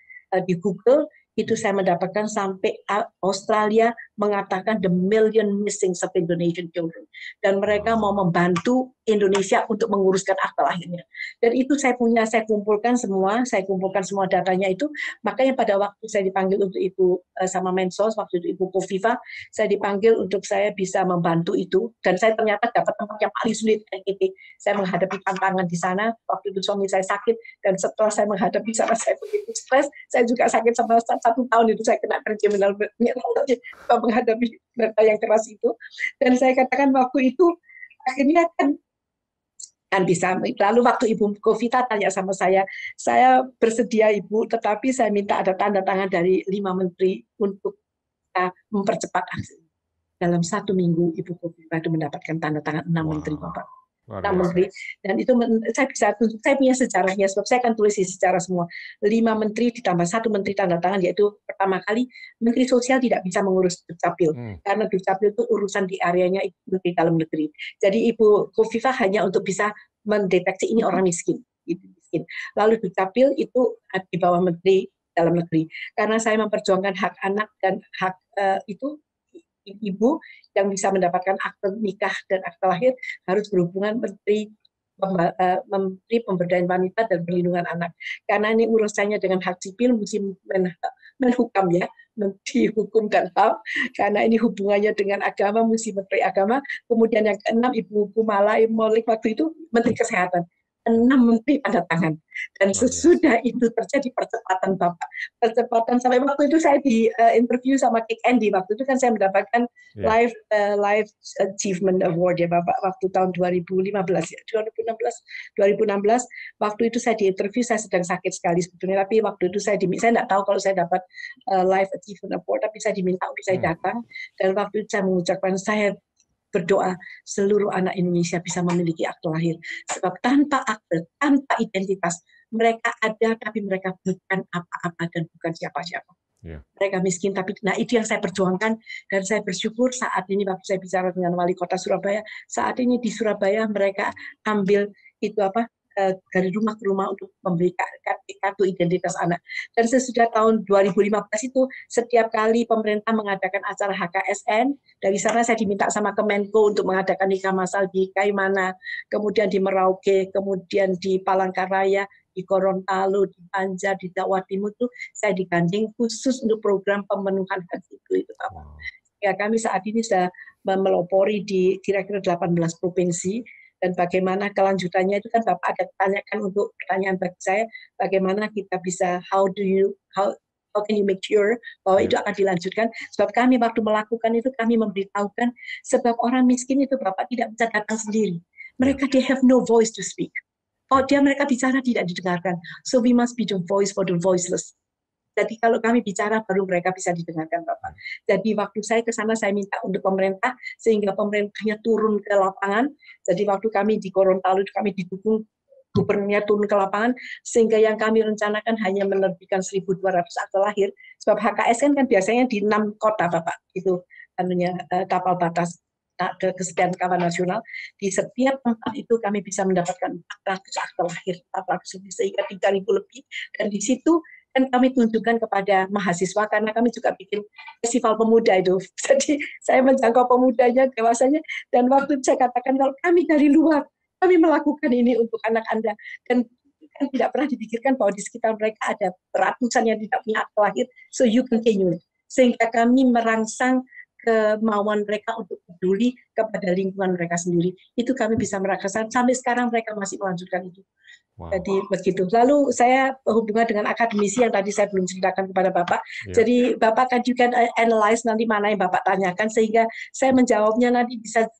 di Google, itu saya mendapatkan sampai Australia mengatakan the million missing of Indonesian children. Dan mereka mau membantu Indonesia untuk menguruskan akte lahirnya. Dan itu saya kumpulkan semua datanya itu. Makanya pada waktu saya dipanggil untuk itu sama Mensos, waktu itu Ibu Kofifa, saya dipanggil untuk saya bisa membantu itu. Dan saya ternyata dapat tempat yang paling sulit. Saya menghadapi tantangan di sana. Waktu itu suami saya sakit, dan setelah saya menghadapi sana saya begitu stres, saya juga sakit sama 1 tahun itu saya kena trigeminal neurology menghadapi data yang keras itu. Dan saya katakan waktu itu akhirnya kan bisa. Lalu waktu Ibu Kofifa tanya sama saya bersedia Ibu, tetapi saya minta ada tanda tangan dari 5 menteri untuk mempercepat aksi. Dalam 1 minggu Ibu Kofifa itu mendapatkan tanda tangan 6 menteri Bapak. Menteri, dan itu saya bisa tunjuk, saya punya sejarahnya, sebab saya akan tulis di sejarah semua. 5 menteri ditambah 1 menteri tanda tangan, yaitu pertama kali Menteri Sosial tidak bisa mengurus Dukcapil, karena Dukcapil itu urusan di areanya Menteri Dalam Negeri. Jadi Ibu Kofifa hanya untuk bisa mendeteksi ini orang miskin. Lalu Dukcapil itu di bawah Menteri dalam negeri. Karena saya memperjuangkan hak anak dan hak itu ibu yang bisa mendapatkan akte nikah dan akte lahir harus berhubungan Menteri Pemberdayaan Wanita dan Perlindungan Anak. Karena ini urusannya dengan hak sipil, mesti menhukam ya, Menteri Hukum dan HAM, karena ini hubungannya dengan agama, mesti Menteri Agama. Kemudian yang keenam, Ibu Kumala Molik waktu itu Menteri Kesehatan. 6 menteri tanda tangan. Dan sesudah itu terjadi percepatan Bapak. Percepatan sampai waktu itu saya di interview sama Kick Andy. Waktu itu kan saya mendapatkan Life Achievement Award ya Bapak. Waktu tahun 2015 ya. 2016. Waktu itu saya di interview, saya sedang sakit sekali sebetulnya. Tapi waktu itu saya nggak tahu kalau saya dapat Life Achievement Award. Tapi saya diminta untuk saya datang. Dan waktu itu saya mengucapkan saya berdoa seluruh anak Indonesia bisa memiliki akte lahir. Sebab tanpa akte, tanpa identitas, mereka ada tapi mereka bukan apa-apa dan bukan siapa-siapa. Yeah. Mereka miskin, tapi nah itu yang saya perjuangkan dan saya bersyukur saat ini waktu saya bicara dengan wali kota Surabaya, saat ini di Surabaya mereka ambil itu dari rumah ke rumah untuk memberikan kartu identitas anak. Dan sesudah tahun 2015 itu, setiap kali pemerintah mengadakan acara HKSN, dari sana saya diminta sama Kemenko untuk mengadakan nikah masal di Kaimana, kemudian di Merauke, kemudian di Palangkaraya, di Gorontalo, di Banjar, di Jawa Timur itu saya digandeng khusus untuk program pemenuhan hak itu Bapak. Ya, kami saat ini sudah melopori di kira-kira 18 provinsi. Dan bagaimana kelanjutannya itu kan Bapak ada tanyakan untuk pertanyaan bagi saya, bagaimana kita bisa how can you make sure bahwa itu akan dilanjutkan. Sebab kami waktu melakukan itu kami memberitahukan sebab orang miskin itu Bapak tidak bisa datang sendiri. Mereka they have no voice to speak. Mereka bicara tidak didengarkan. So we must be the voice for the voiceless. Jadi kalau kami bicara baru mereka bisa didengarkan Bapak. Jadi waktu saya ke sana saya minta untuk pemerintah sehingga pemerintahnya turun ke lapangan. Jadi waktu kami di Gorontalo kami didukung gubernurnya turun ke lapangan sehingga yang kami rencanakan hanya menerbitkan 1.200 akte lahir. Sebab HKSN kan biasanya di 6 kota Bapak. Itu kapal batas kesediaan kawan nasional. Di setiap tempat itu kami bisa mendapatkan 400 akte lahir, 400 lebih sehingga 3.000 lebih. Dan di situ kan kami tunjukkan kepada mahasiswa karena kami juga bikin festival pemuda itu. Jadi saya menjangkau pemudanya, dewasanya, dan waktu saya katakan kalau kami dari luar, kami melakukan ini untuk anak Anda. Dan kan tidak pernah dipikirkan bahwa di sekitar mereka ada ratusan yang tidak punya akte lahir, so you continue. Sehingga kami merangsang kemauan mereka untuk peduli kepada lingkungan mereka sendiri. Itu kami bisa merasakan, sampai sekarang mereka masih melanjutkan itu. Wow. Jadi begitu. Lalu saya berhubungan dengan akademisi yang tadi saya belum ceritakan kepada Bapak. Yeah. Jadi Bapak kan juga analyze nanti mana yang Bapak tanyakan sehingga saya menjawabnya nanti bisa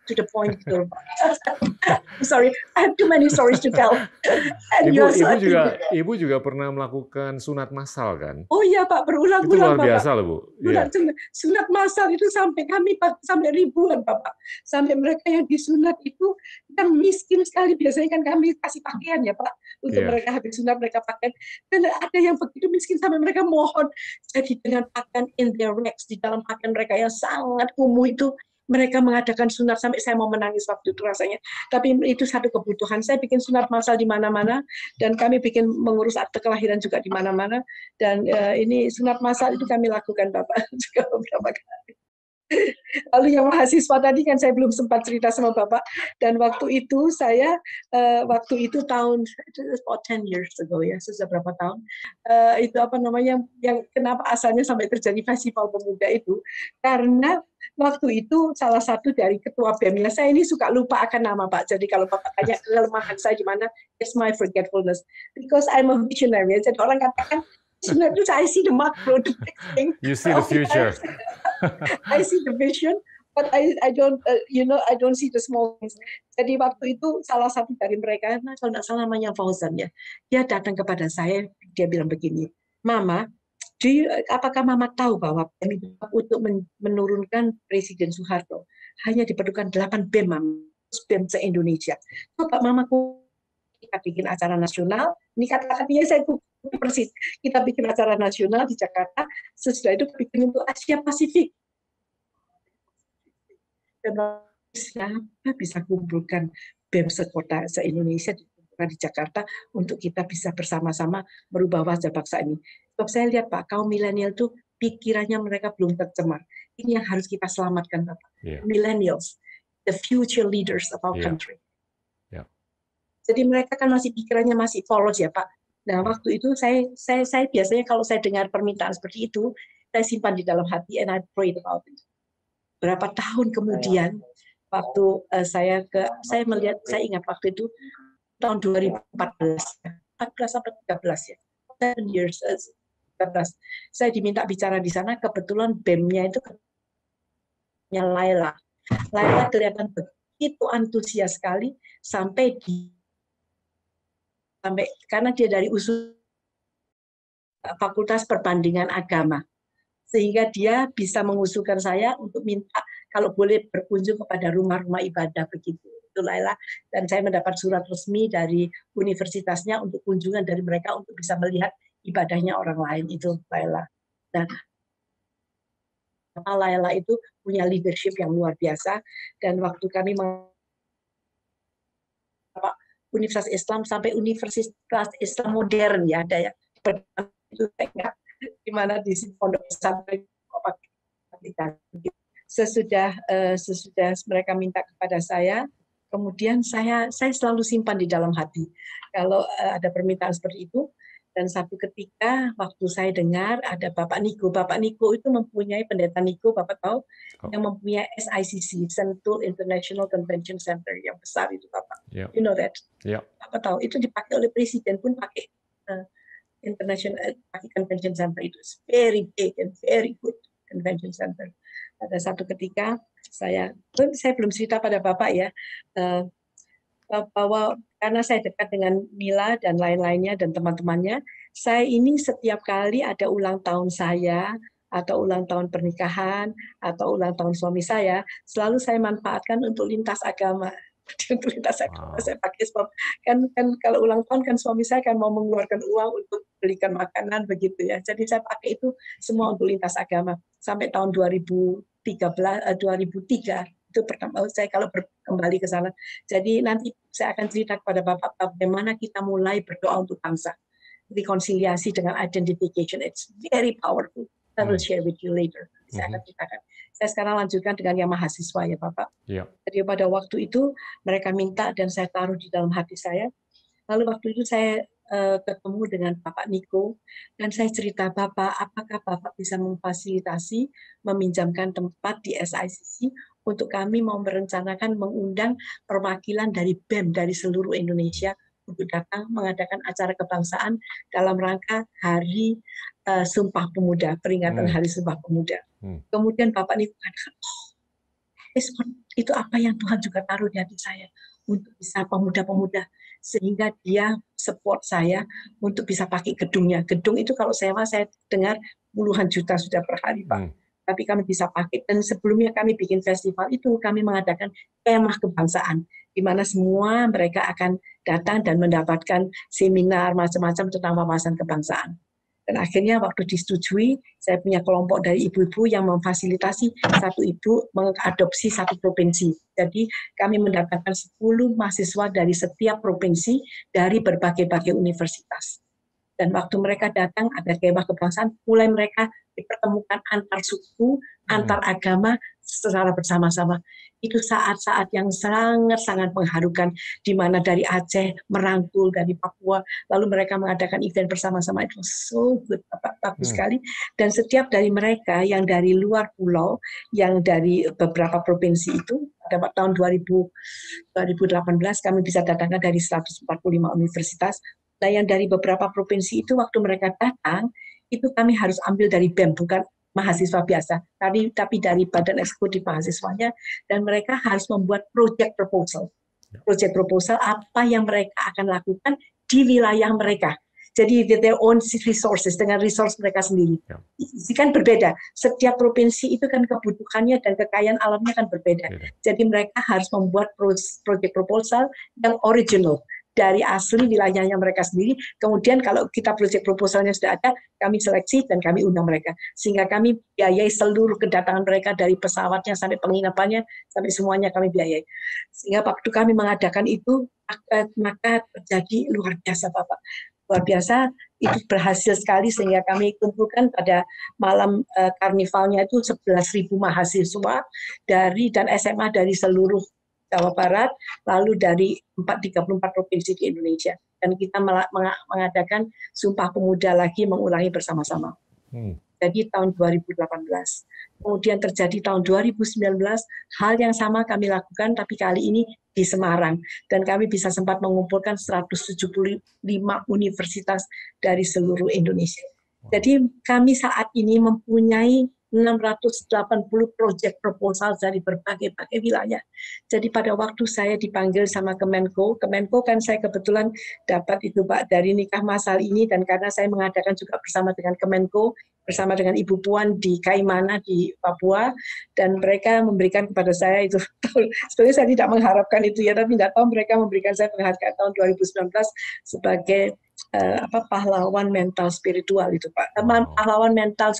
to the point gitu. Sorry, I have too many stories to tell. Ibu juga pernah melakukan sunat massal kan? Oh iya Pak, berulang-ulang Itu luar Bapak. biasa loh Bu. Yeah. Sunat massal itu sampai ribuan Bapak. Sampai mereka yang disunat itu yang miskin sekali, biasanya kan kami kasih pakaian ya Pak untuk mereka habis sunat mereka pakai, dan ada yang begitu miskin sampai mereka mohon. Jadi dengan pakaian in their rags, di dalam pakaian mereka yang sangat kumuh itu mereka mengadakan sunat sampai saya mau menangis waktu itu rasanya. Tapi itu satu kebutuhan. Saya bikin sunat massal di mana-mana dan kami bikin mengurus akte kelahiran juga di mana-mana. Dan ini sunat massal itu kami lakukan Bapak juga beberapa kali. Lalu yang mahasiswa tadi kan saya belum sempat cerita sama Bapak. Dan waktu itu saya tahun 10 years ago ya, sudah berapa tahun. Itu yang kenapa asalnya sampai terjadi festival pemuda itu karena waktu itu salah satu dari ketua BEM-nya, saya ini suka lupa akan nama Pak. Jadi kalau Bapak tanya kelemahan saya di mana, it's my forgetfulness. Because I'm a visionary. Jadi orang katakan sebenarnya I see the macro, the big thing. You see the future. I see the vision, but I don't, I don't see the small things. Jadi waktu itu salah satu dari mereka, kalau nggak salah namanya Fauzan ya, dia datang kepada saya, dia bilang begini, Mama, apakah Mama tahu bahwa untuk menurunkan Presiden Soeharto hanya diperlukan 8 BEM, BEM se-Indonesia. Coba Mama kita bikin acara nasional, ini kata-katanya saya persis, kita bikin acara nasional di Jakarta, sesudah itu bikin untuk Asia Pasifik. Dan siapa bisa kumpulkan BEM sekota se-Indonesia di Jakarta untuk kita bisa bersama-sama merubah wajah bangsa ini. Sebab saya lihat Pak, kaum milenial itu pikirannya mereka belum tercemar. Ini yang harus kita selamatkan Bapak. Iya. Millennials, the future leaders of our Iya. country. Iya. Jadi mereka kan masih pikirannya masih polos ya Pak. Nah waktu itu saya biasanya kalau saya dengar permintaan seperti itu, saya simpan di dalam hati and I pray about it. Berapa tahun kemudian waktu saya melihat, saya ingat waktu itu tahun 2014 sampai 13 ya. 7 years 13. Saya diminta bicara di sana, kebetulan BEM-nya itu Laila. Laila kelihatan begitu antusias sekali sampai karena dia dari usul Fakultas Perbandingan Agama. Sehingga dia bisa mengusulkan saya untuk minta kalau boleh berkunjung kepada rumah-rumah ibadah begitu. Itu Laila. Dan saya mendapat surat resmi dari universitasnya untuk kunjungan dari mereka untuk bisa melihat ibadahnya orang lain. Itu Laila. Dan Laila itu punya leadership yang luar biasa. Dan waktu kami Universitas Islam sampai Universitas Islam modern ya ada ya. Itu di mana di pondok pesantren sesudah mereka minta kepada saya, kemudian saya selalu simpan di dalam hati kalau ada permintaan seperti itu. Dan satu ketika waktu saya dengar ada Bapak Niko itu mempunyai pendeta Niko, Bapak tahu, yang mempunyai SICC, Sentul International Convention Center yang besar itu Bapak. You know that? Bapak tahu itu dipakai oleh presiden pun pakai International Convention Center itu very big and very good convention center. Pada satu ketika saya belum cerita pada Bapak ya, bahwa karena saya dekat dengan Mila dan lain-lainnya dan teman-temannya, saya ini setiap kali ada ulang tahun saya atau ulang tahun pernikahan atau ulang tahun suami saya, selalu saya manfaatkan untuk lintas agama. Untuk lintas agama saya pakai sebab kan kalau ulang tahun kan suami saya kan mau mengeluarkan uang untuk belikan makanan begitu ya. Jadi saya pakai itu semua untuk lintas agama sampai tahun 2003 itu pertama saya kalau kembali ke sana. Jadi nanti saya akan cerita kepada Bapak bagaimana kita mulai berdoa untuk bangsa. Rekonsiliasi dengan identification, it's very powerful. I will share with you later. Saya akan ceritakan. Saya sekarang lanjutkan dengan yang mahasiswa ya Bapak. Jadi pada waktu itu mereka minta dan saya taruh di dalam hati saya. Lalu waktu itu saya ketemu dengan Bapak Niko dan saya cerita Bapak, apakah Bapak bisa memfasilitasi, meminjamkan tempat di SICC untuk kami mau merencanakan mengundang perwakilan dari BEM dari seluruh Indonesia untuk datang mengadakan acara kebangsaan dalam rangka Hari Sumpah Pemuda, peringatan Hari Sumpah Pemuda. Kemudian Bapak Niko katakan, itu apa yang Tuhan juga taruh di hati saya untuk bisa pemuda-pemuda sehingga dia support saya untuk bisa pakai gedungnya. Gedung itu kalau sewa saya dengar puluhan juta sudah per hari Pak. Tapi kami bisa pakai dan sebelumnya kami bikin festival itu kami mengadakan kemah kebangsaan di mana semua mereka akan datang dan mendapatkan seminar macam-macam tentang wawasan kebangsaan. Dan akhirnya waktu disetujui, saya punya kelompok dari ibu-ibu yang memfasilitasi satu ibu mengadopsi satu provinsi. Jadi kami mendapatkan 10 mahasiswa dari setiap provinsi dari berbagai-bagai universitas. Dan waktu mereka datang ada kemah kebangsaan, mulai mereka dipertemukan antar suku, antar agama secara bersama-sama. Itu saat-saat yang sangat-sangat mengharukan, di mana dari Aceh merangkul dari Papua, lalu mereka mengadakan event bersama-sama. Itu so good, bagus sekali. Dan setiap dari mereka yang dari luar pulau, yang dari beberapa provinsi itu, pada tahun 2018 kami bisa datangkan dari 145 universitas. Nah, yang dari beberapa provinsi itu waktu mereka datang, itu kami harus ambil dari BEM, bukan mahasiswa biasa, tapi dari badan eksekutif mahasiswanya, dan mereka harus membuat project proposal. Project proposal apa yang mereka akan lakukan di wilayah mereka. Jadi their own resources, dengan resource mereka sendiri. Ini kan berbeda. Setiap provinsi itu kan kebutuhannya dan kekayaan alamnya kan berbeda. Jadi mereka harus membuat project proposal yang original dari asli wilayahnya mereka sendiri. Kemudian kalau kita project proposalnya sudah ada, kami seleksi dan kami undang mereka. Sehingga kami biayai seluruh kedatangan mereka dari pesawatnya sampai penginapannya, sampai semuanya kami biayai. Sehingga waktu kami mengadakan itu, maka terjadi luar biasa Bapak. luar biasa. Itu berhasil sekali sehingga kami kumpulkan pada malam karnivalnya itu 11.000 mahasiswa dan SMA dari seluruh Jawa Barat, lalu dari 34 provinsi di Indonesia. Dan kita mengadakan Sumpah Pemuda lagi mengulangi bersama-sama. Jadi tahun 2018. Kemudian terjadi tahun 2019, hal yang sama kami lakukan, tapi kali ini di Semarang. Dan kami bisa sempat mengumpulkan 175 universitas dari seluruh Indonesia. Jadi kami saat ini mempunyai 680 proyek proposal dari berbagai wilayah. Jadi pada waktu saya dipanggil sama Kemenko kan saya kebetulan dapat itu Pak dari nikah masal ini, dan karena saya mengadakan juga bersama dengan Kemenko, bersama dengan Ibu Puan di Kaimana di Papua, dan mereka memberikan kepada saya itu, sebenarnya saya tidak mengharapkan itu ya, tapi tidak tahu mereka memberikan saya penghargaan tahun 2019 sebagai pahlawan mental spiritual itu Pak, pahlawan mental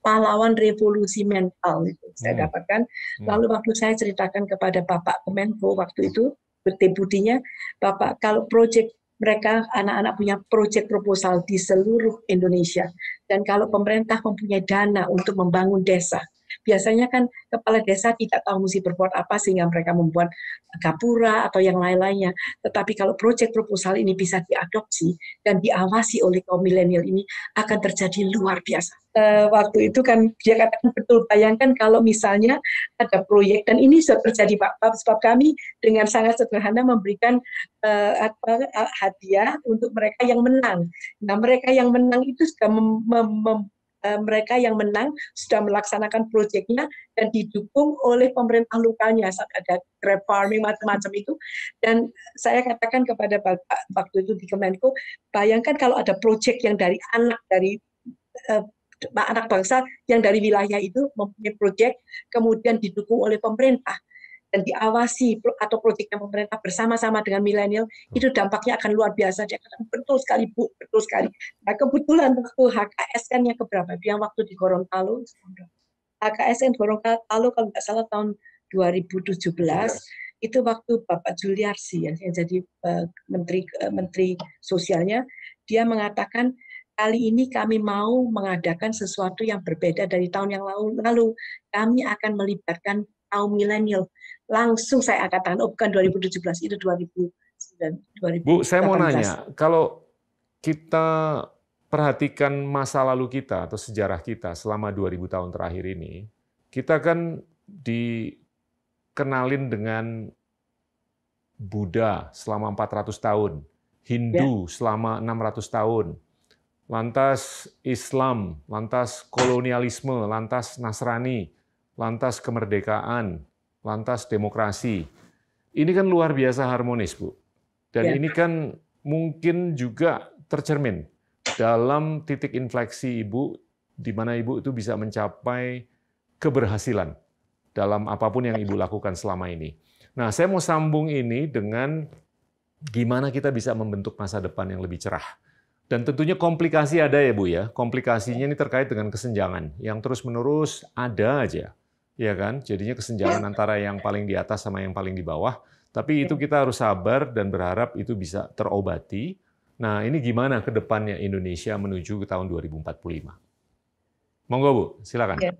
pahlawan revolusi mental itu saya dapatkan. Lalu waktu saya ceritakan kepada Bapak Kemenko waktu itu, deputinya, Bapak kalau proyek mereka anak-anak punya proyek proposal di seluruh Indonesia, dan kalau pemerintah mempunyai dana untuk membangun desa, biasanya kan kepala desa tidak tahu mesti berbuat apa sehingga mereka membuat gapura atau yang lain-lainnya. Tetapi kalau proyek proposal ini bisa diadopsi dan diawasi oleh kaum milenial ini, akan terjadi luar biasa. Waktu itu kan dia katakan betul, bayangkan kalau misalnya ada proyek, dan ini sudah terjadi Pak, sebab kami dengan sangat sederhana memberikan hadiah untuk mereka yang menang. Nah mereka yang menang itu sudah mereka yang menang sudah melaksanakan proyeknya dan didukung oleh pemerintah lokalnya, ada grab farming macam-macam itu. Dan saya katakan kepada Bapak waktu itu di Kemenko, bayangkan kalau ada proyek yang dari anak bangsa yang dari wilayah itu mempunyai proyek, kemudian didukung oleh pemerintah dan diawasi atau proyeknya pemerintah bersama-sama dengan milenial, itu dampaknya akan luar biasa. Dia kata, betul sekali Bu, betul sekali. Nah kebetulan waktu HKSN-nya keberapa? Yang waktu di Gorontalo, HKSN Gorontalo kalau nggak salah tahun 2017, itu waktu Bapak Juliarsi yang jadi menteri sosialnya, dia mengatakan kali ini kami mau mengadakan sesuatu yang berbeda dari tahun yang lalu. Kami akan melibatkan kaum milenial. Langsung saya katakan, oh bukan 2017, itu 2009. Bu, saya mau nanya, kalau kita perhatikan masa lalu kita atau sejarah kita selama 2000 tahun terakhir ini, kita kan dikenalin dengan Buddha selama 400 tahun, Hindu selama 600 tahun, lantas Islam, lantas kolonialisme, lantas Nasrani, lantas kemerdekaan, lantas demokrasi. Ini kan luar biasa harmonis, Bu. Dan ini kan mungkin juga tercermin dalam titik infleksi Ibu, di mana Ibu itu bisa mencapai keberhasilan dalam apapun yang Ibu lakukan selama ini. Nah, saya mau sambung ini dengan gimana kita bisa membentuk masa depan yang lebih cerah. Dan tentunya komplikasi ada ya Bu ya. Komplikasinya ini terkait dengan kesenjangan yang terus-menerus ada aja. Ya kan? Jadinya kesenjangan antara yang paling di atas sama yang paling di bawah. Tapi itu kita harus sabar dan berharap itu bisa terobati. Nah, ini gimana ke depannya Indonesia menuju ke tahun 2045? Monggo Bu, silakan. Ya.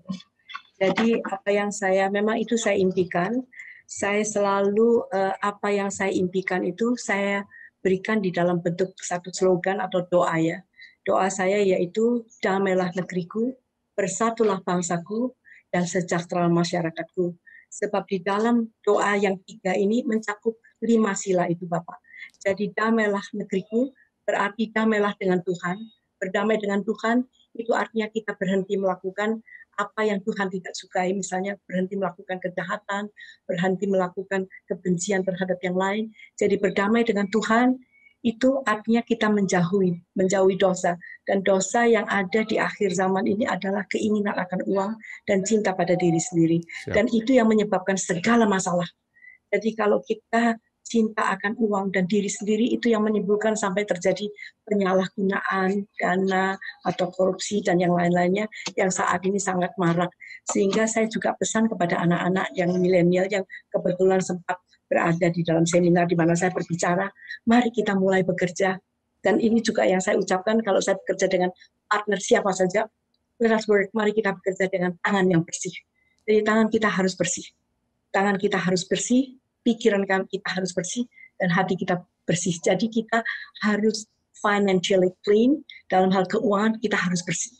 Jadi apa yang memang itu saya impikan. Saya selalu apa yang saya impikan itu saya berikan di dalam bentuk satu slogan atau doa ya. Doa saya yaitu damailah negeriku, bersatulah bangsaku, dan sejahtera masyarakatku. Sebab di dalam doa yang 3 ini mencakup 5 sila itu Bapak. Jadi damailah negeriku berarti damailah dengan Tuhan. Berdamai dengan Tuhan itu artinya kita berhenti melakukan apa yang Tuhan tidak sukai, misalnya berhenti melakukan kejahatan, berhenti melakukan kebencian terhadap yang lain. Jadi berdamai dengan Tuhan itu artinya kita menjauhi dosa. Dan dosa yang ada di akhir zaman ini adalah keinginan akan uang dan cinta pada diri sendiri. Dan itu yang menyebabkan segala masalah. Jadi kalau kita cinta akan uang dan diri sendiri, itu yang menimbulkan sampai terjadi penyalahgunaan dana atau korupsi dan yang lain-lainnya yang saat ini sangat marak. Sehingga saya juga pesan kepada anak-anak yang milenial yang kebetulan sempat berada di dalam seminar di mana saya berbicara, mari kita mulai bekerja Dan ini juga yang saya ucapkan kalau saya bekerja dengan partner siapa saja, let us work, mari kita bekerja dengan tangan yang bersih. Jadi tangan kita harus bersih. Tangan kita harus bersih, pikiran kita harus bersih, dan hati kita bersih. Jadi kita harus financially clean, dalam hal keuangan kita harus bersih.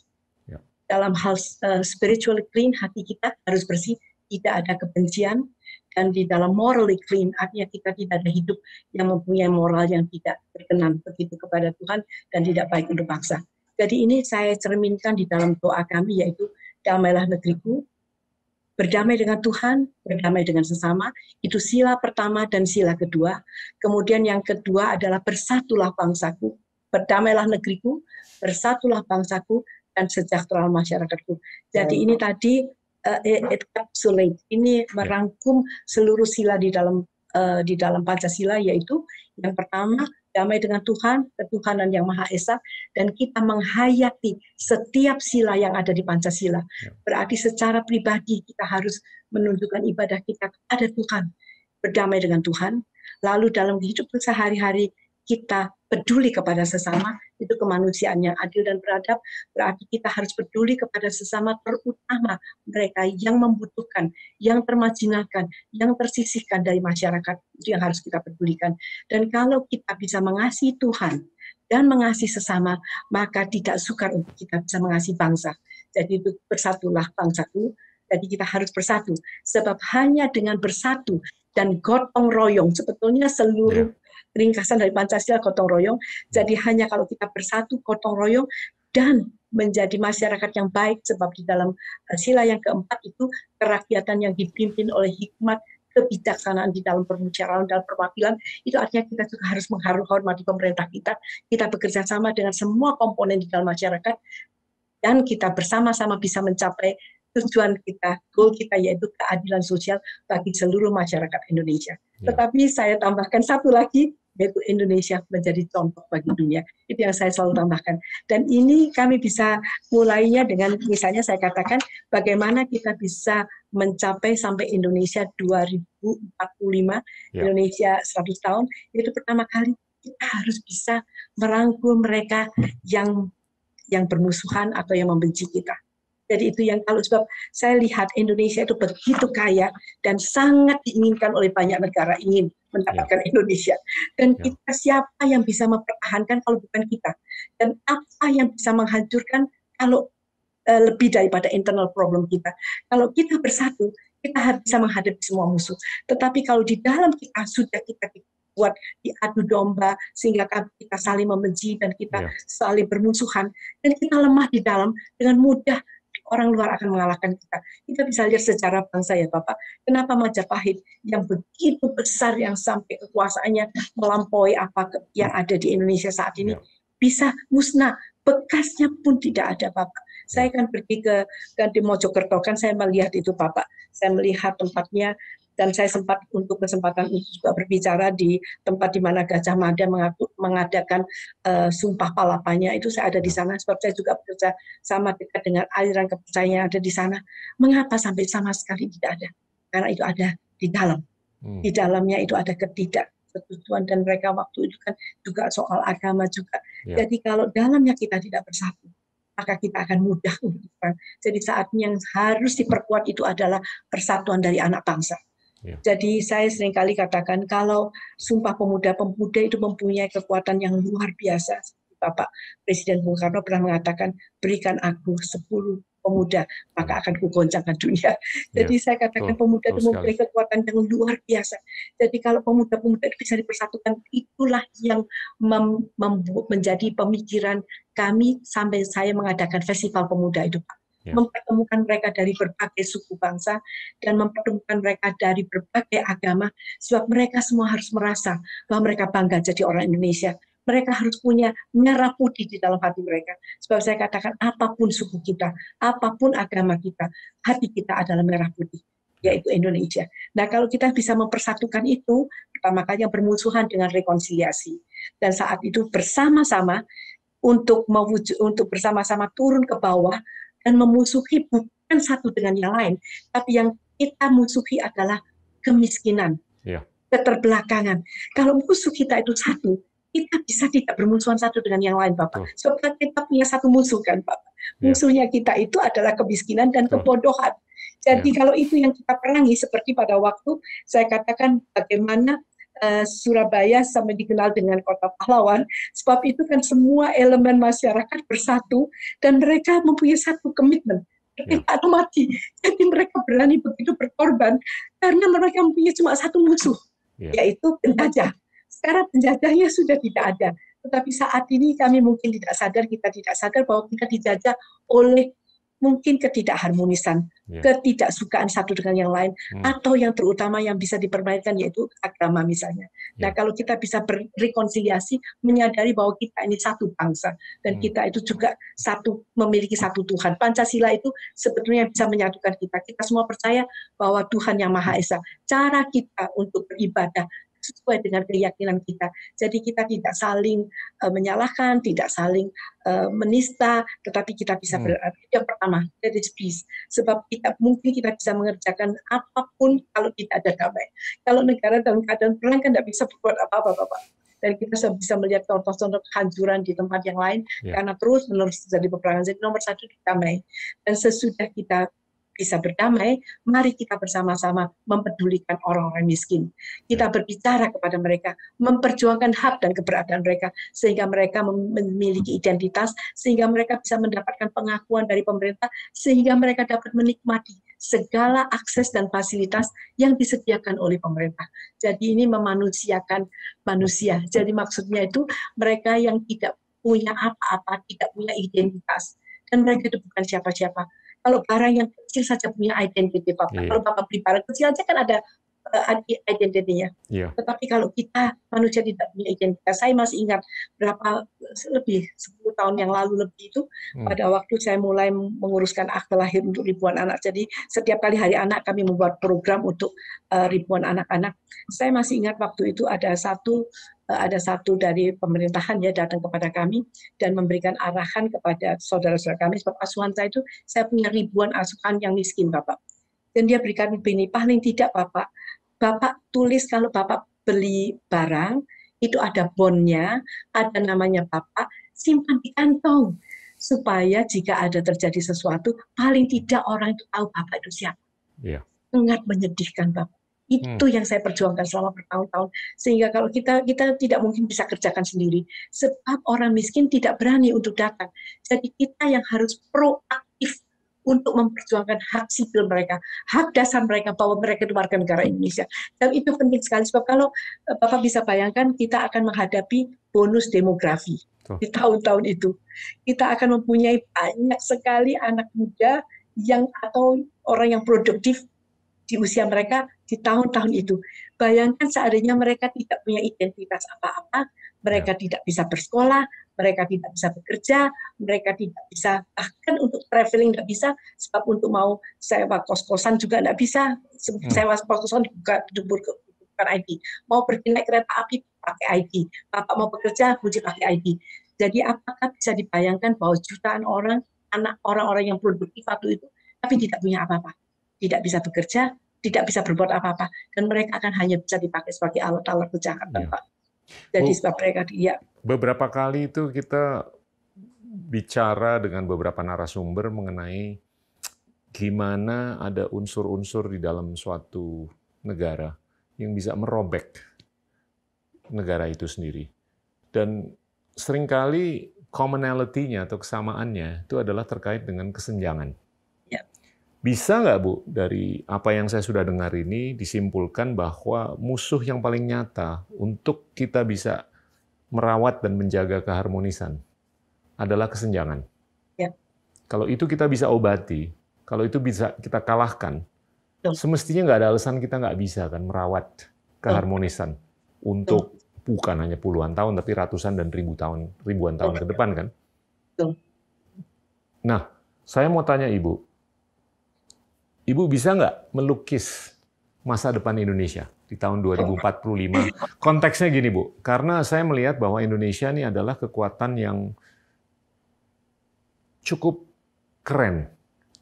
Dalam hal spiritually clean, hati kita harus bersih, tidak ada kebencian, dan di dalam morally clean, artinya kita tidak ada hidup yang mempunyai moral yang tidak berkenan begitu kepada Tuhan dan tidak baik untuk bangsa. Jadi ini saya cerminkan di dalam doa kami, yaitu damailah negeriku, berdamai dengan Tuhan, berdamai dengan sesama, itu sila pertama dan sila kedua. Kemudian yang kedua adalah bersatulah bangsaku, berdamailah negeriku, bersatulah bangsaku, dan sejahtera masyarakatku. Jadi ini tadi encapsulate, ini merangkum seluruh sila di dalam Pancasila, yaitu yang pertama damai dengan Tuhan, ketuhanan yang Maha Esa, dan kita menghayati setiap sila yang ada di Pancasila. Berarti secara pribadi kita harus menunjukkan ibadah kita kepada Tuhan, berdamai dengan Tuhan. Lalu dalam kehidupan sehari-hari kita peduli kepada sesama, itu kemanusiaan yang adil dan beradab. Berarti kita harus peduli kepada sesama, terutama mereka yang membutuhkan, yang termarginalkan, yang tersisihkan dari masyarakat. Itu yang harus kita pedulikan. Dan kalau kita bisa mengasihi Tuhan dan mengasihi sesama, maka tidak sukar untuk kita bisa mengasihi bangsa. Jadi itu bersatulah bangsaku. Jadi kita harus bersatu. Sebab hanya dengan bersatu dan gotong royong, sebetulnya seluruh ringkasan dari Pancasila gotong royong. Jadi hanya kalau kita bersatu, gotong royong, dan menjadi masyarakat yang baik, sebab di dalam sila yang keempat itu kerakyatan yang dipimpin oleh hikmat, kebijaksanaan di dalam permusyawaratan, dalam perwakilan, itu artinya kita juga harus menghormati pemerintah kita bekerja sama dengan semua komponen di dalam masyarakat, dan kita bersama-sama bisa mencapai tujuan kita, goal kita, yaitu keadilan sosial bagi seluruh masyarakat Indonesia. Tetapi saya tambahkan satu lagi, yaitu Indonesia menjadi contoh bagi dunia. Itu yang saya selalu tambahkan. Dan ini kami bisa mulainya dengan, misalnya saya katakan, bagaimana kita bisa mencapai sampai Indonesia 2045, Indonesia 100 tahun, itu pertama kali kita harus bisa merangkul mereka yang bermusuhan atau yang membenci kita. Jadi itu yang kalau sebab saya lihat Indonesia itu begitu kaya dan sangat diinginkan oleh banyak negara ingin mendapatkan Indonesia. Dan kita siapa yang bisa mempertahankan kalau bukan kita? Dan apa yang bisa menghancurkan kalau lebih daripada internal problem kita? Kalau kita bersatu, kita bisa menghadapi semua musuh. Tetapi kalau di dalam kita sudah kita buat diadu domba sehingga kita saling membenci dan kita saling bermusuhan dan kita lemah di dalam, dengan mudah orang luar akan mengalahkan kita. Kita bisa lihat sejarah bangsa ya Bapak, kenapa Majapahit yang begitu besar yang sampai kekuasaannya melampaui apa yang ada di Indonesia saat ini bisa musnah, bekasnya pun tidak ada Bapak. Saya kan pergi ke di Mojokerto, kan saya melihat itu Bapak, saya melihat tempatnya. Dan saya sempat untuk kesempatan itu juga berbicara di tempat di mana Gajah Mada mengadakan sumpah palapanya. Itu saya ada di sana, sebab saya juga bekerja sama dekat dengan aliran kepercayaan yang ada di sana. Mengapa sampai sama sekali tidak ada? Karena itu ada di dalam. Di dalamnya itu ada ketidaksetujuan, dan mereka waktu itu kan juga soal agama juga. Jadi kalau dalamnya kita tidak bersatu, maka kita akan mudah untuk perang. Jadi saatnya yang harus diperkuat itu adalah persatuan dari anak bangsa. Jadi saya seringkali katakan kalau Sumpah Pemuda-Pemuda itu mempunyai kekuatan yang luar biasa. Bapak Presiden Bung Karno pernah mengatakan, berikan aku 10 pemuda, maka akan kugoncangkan dunia. Jadi saya katakan pemuda itu mempunyai kekuatan yang luar biasa. Jadi kalau pemuda-pemuda itu bisa dipersatukan, itulah yang menjadi pemikiran kami sampai saya mengadakan Festival Pemuda itu, Pak. Mempertemukan mereka dari berbagai suku bangsa dan mempertemukan mereka dari berbagai agama, sebab mereka semua harus merasa bahwa mereka bangga jadi orang Indonesia. Mereka harus punya merah putih di dalam hati mereka. Sebab saya katakan apapun suku kita, apapun agama kita, hati kita adalah merah putih, yaitu Indonesia. Nah kalau kita bisa mempersatukan itu, pertama kali yang bermusuhan dengan rekonsiliasi. Dan saat itu bersama-sama untuk bersama-sama turun ke bawah dan memusuhi bukan satu dengan yang lain, tapi yang kita musuhi adalah kemiskinan, keterbelakangan. Kalau musuh kita itu satu, kita bisa tidak bermusuhan satu dengan yang lain, Bapak. Tuh. Sebab kita punya satu musuh kan, Bapak. Ya. Musuhnya kita itu adalah kemiskinan dan Tuh. kebodohan. Jadi Ya. kalau itu yang kita perangi, seperti pada waktu saya katakan bagaimana Surabaya sampai dikenal dengan kota pahlawan, sebab itu kan semua elemen masyarakat bersatu dan mereka mempunyai satu komitmen. Mereka atau mati. Jadi mereka berani begitu berkorban karena mereka mempunyai cuma satu musuh, yaitu penjajah. Sekarang penjajahnya sudah tidak ada. Tetapi saat ini kami mungkin tidak sadar, kita tidak sadar bahwa kita dijajah oleh mungkin ketidakharmonisan, ketidaksukaan satu dengan yang lain, atau yang terutama yang bisa dipermainkan yaitu agama misalnya. Nah, kalau kita bisa berrekonsiliasi, menyadari bahwa kita ini satu bangsa, dan kita itu juga memiliki satu Tuhan. Pancasila itu sebetulnya bisa menyatukan kita. Kita semua percaya bahwa Tuhan yang Maha Esa. Cara kita untuk beribadah sesuai dengan keyakinan kita. Jadi kita tidak saling menyalahkan, tidak saling menista, tetapi kita bisa berarti yang pertama, that is peace. Sebab mungkin kita bisa mengerjakan apapun kalau tidak ada damai. Kalau negara dalam keadaan perang kan tidak bisa berbuat apa-apa, Bapak. Dan kita bisa melihat contoh-contoh kehancuran di tempat yang lain karena terus-menerus terjadi peperangan. Jadi nomor satu damai. Dan sesudah kita bisa berdamai, mari kita bersama-sama mempedulikan orang-orang miskin. Kita berbicara kepada mereka, memperjuangkan hak dan keberadaan mereka, sehingga mereka memiliki identitas, sehingga mereka bisa mendapatkan pengakuan dari pemerintah, sehingga mereka dapat menikmati segala akses dan fasilitas yang disediakan oleh pemerintah. Jadi ini memanusiakan manusia. Jadi maksudnya itu mereka yang tidak punya apa-apa, tidak punya identitas, dan mereka itu bukan siapa-siapa. Kalau barang yang kecil saja punya identitas, Bapak. Kalau Bapak beli barang kecil aja kan ada identitinya. Tetapi kalau kita manusia tidak punya identitas, saya masih ingat lebih 10 tahun yang lalu lebih itu, pada waktu saya mulai menguruskan akte lahir untuk ribuan anak. Jadi setiap kali hari anak kami membuat program untuk ribuan anak-anak. Saya masih ingat waktu itu ada satu dari pemerintahan datang kepada kami dan memberikan arahan kepada saudara-saudara kami, sebab asuhan saya itu, saya punya ribuan asuhan yang miskin, Bapak. Dan dia berikan begini, paling tidak Bapak tulis kalau Bapak beli barang, itu ada bonnya, ada namanya Bapak, simpan di kantong. Supaya jika ada terjadi sesuatu, paling tidak orang itu tahu Bapak itu siapa. Sangat menyedihkan, Bapak. Itu yang saya perjuangkan selama bertahun-tahun. Sehingga kalau kita tidak mungkin bisa kerjakan sendiri. Sebab orang miskin tidak berani untuk datang. Jadi kita yang harus proaktif untuk memperjuangkan hak sipil mereka, hak dasar mereka, bahwa mereka itu warga negara Indonesia. Dan itu penting sekali, sebab kalau Bapak bisa bayangkan, kita akan menghadapi bonus demografi di tahun-tahun itu. Kita akan mempunyai banyak sekali anak muda atau orang yang produktif di usia mereka di tahun-tahun itu. Bayangkan seandainya mereka tidak punya identitas apa-apa, mereka tidak bisa bersekolah, mereka tidak bisa bekerja, mereka tidak bisa, bahkan untuk traveling tidak bisa, sebab untuk mau sewa kos-kosan juga tidak bisa, sewa kos-kosan bukan ID, mau pergi naik kereta api pakai ID, Bapak mau bekerja mesti pakai ID. Jadi apakah bisa dibayangkan bahwa jutaan orang-orang yang produktif waktu itu, tapi tidak punya apa-apa, tidak bisa bekerja, tidak bisa berbuat apa-apa, dan mereka akan hanya bisa dipakai sebagai alat-alat kejahatan, Pak. Jadi sebab mereka beberapa kali itu kita bicara dengan beberapa narasumber mengenai gimana ada unsur-unsur di dalam suatu negara yang bisa merobek negara itu sendiri. Dan seringkali commonality-nya atau kesamaannya itu adalah terkait dengan kesenjangan. Bisa nggak, Bu, dari apa yang saya sudah dengar ini disimpulkan bahwa musuh yang paling nyata untuk kita bisa merawat dan menjaga keharmonisan adalah kesenjangan. Kalau itu kita bisa obati, kalau itu bisa kita kalahkan, semestinya nggak ada alasan kita nggak bisa kan merawat keharmonisan untuk bukan hanya puluhan tahun, tapi ratusan dan ribuan tahun ke depan kan. Nah, saya mau tanya Ibu bisa nggak melukis masa depan Indonesia di tahun 2045? Konteksnya gini, Bu, karena saya melihat bahwa Indonesia ini adalah kekuatan yang cukup keren,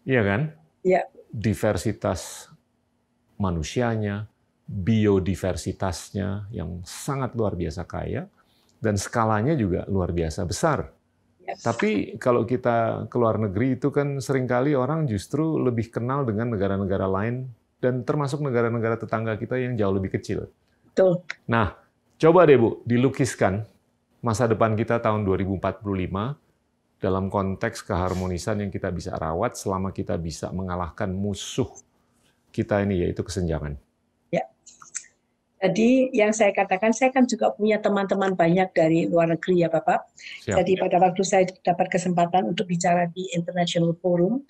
iya kan? Iya. Diversitas manusianya, biodiversitasnya yang sangat luar biasa kaya, dan skalanya juga luar biasa besar. Yes. Tapi kalau kita ke luar negeri itu kan seringkali orang justru lebih kenal dengan negara-negara lain dan termasuk negara-negara tetangga kita yang jauh lebih kecil. Betul. Nah, coba deh Bu, dilukiskan masa depan kita tahun 2045 dalam konteks keharmonisan yang kita bisa rawat selama kita bisa mengalahkan musuh kita ini, yaitu kesenjangan. Ya. Jadi yang saya katakan, saya kan juga punya teman-teman banyak dari luar negeri ya Bapak. Siap. Jadi pada waktu saya dapat kesempatan untuk bicara di International Forum,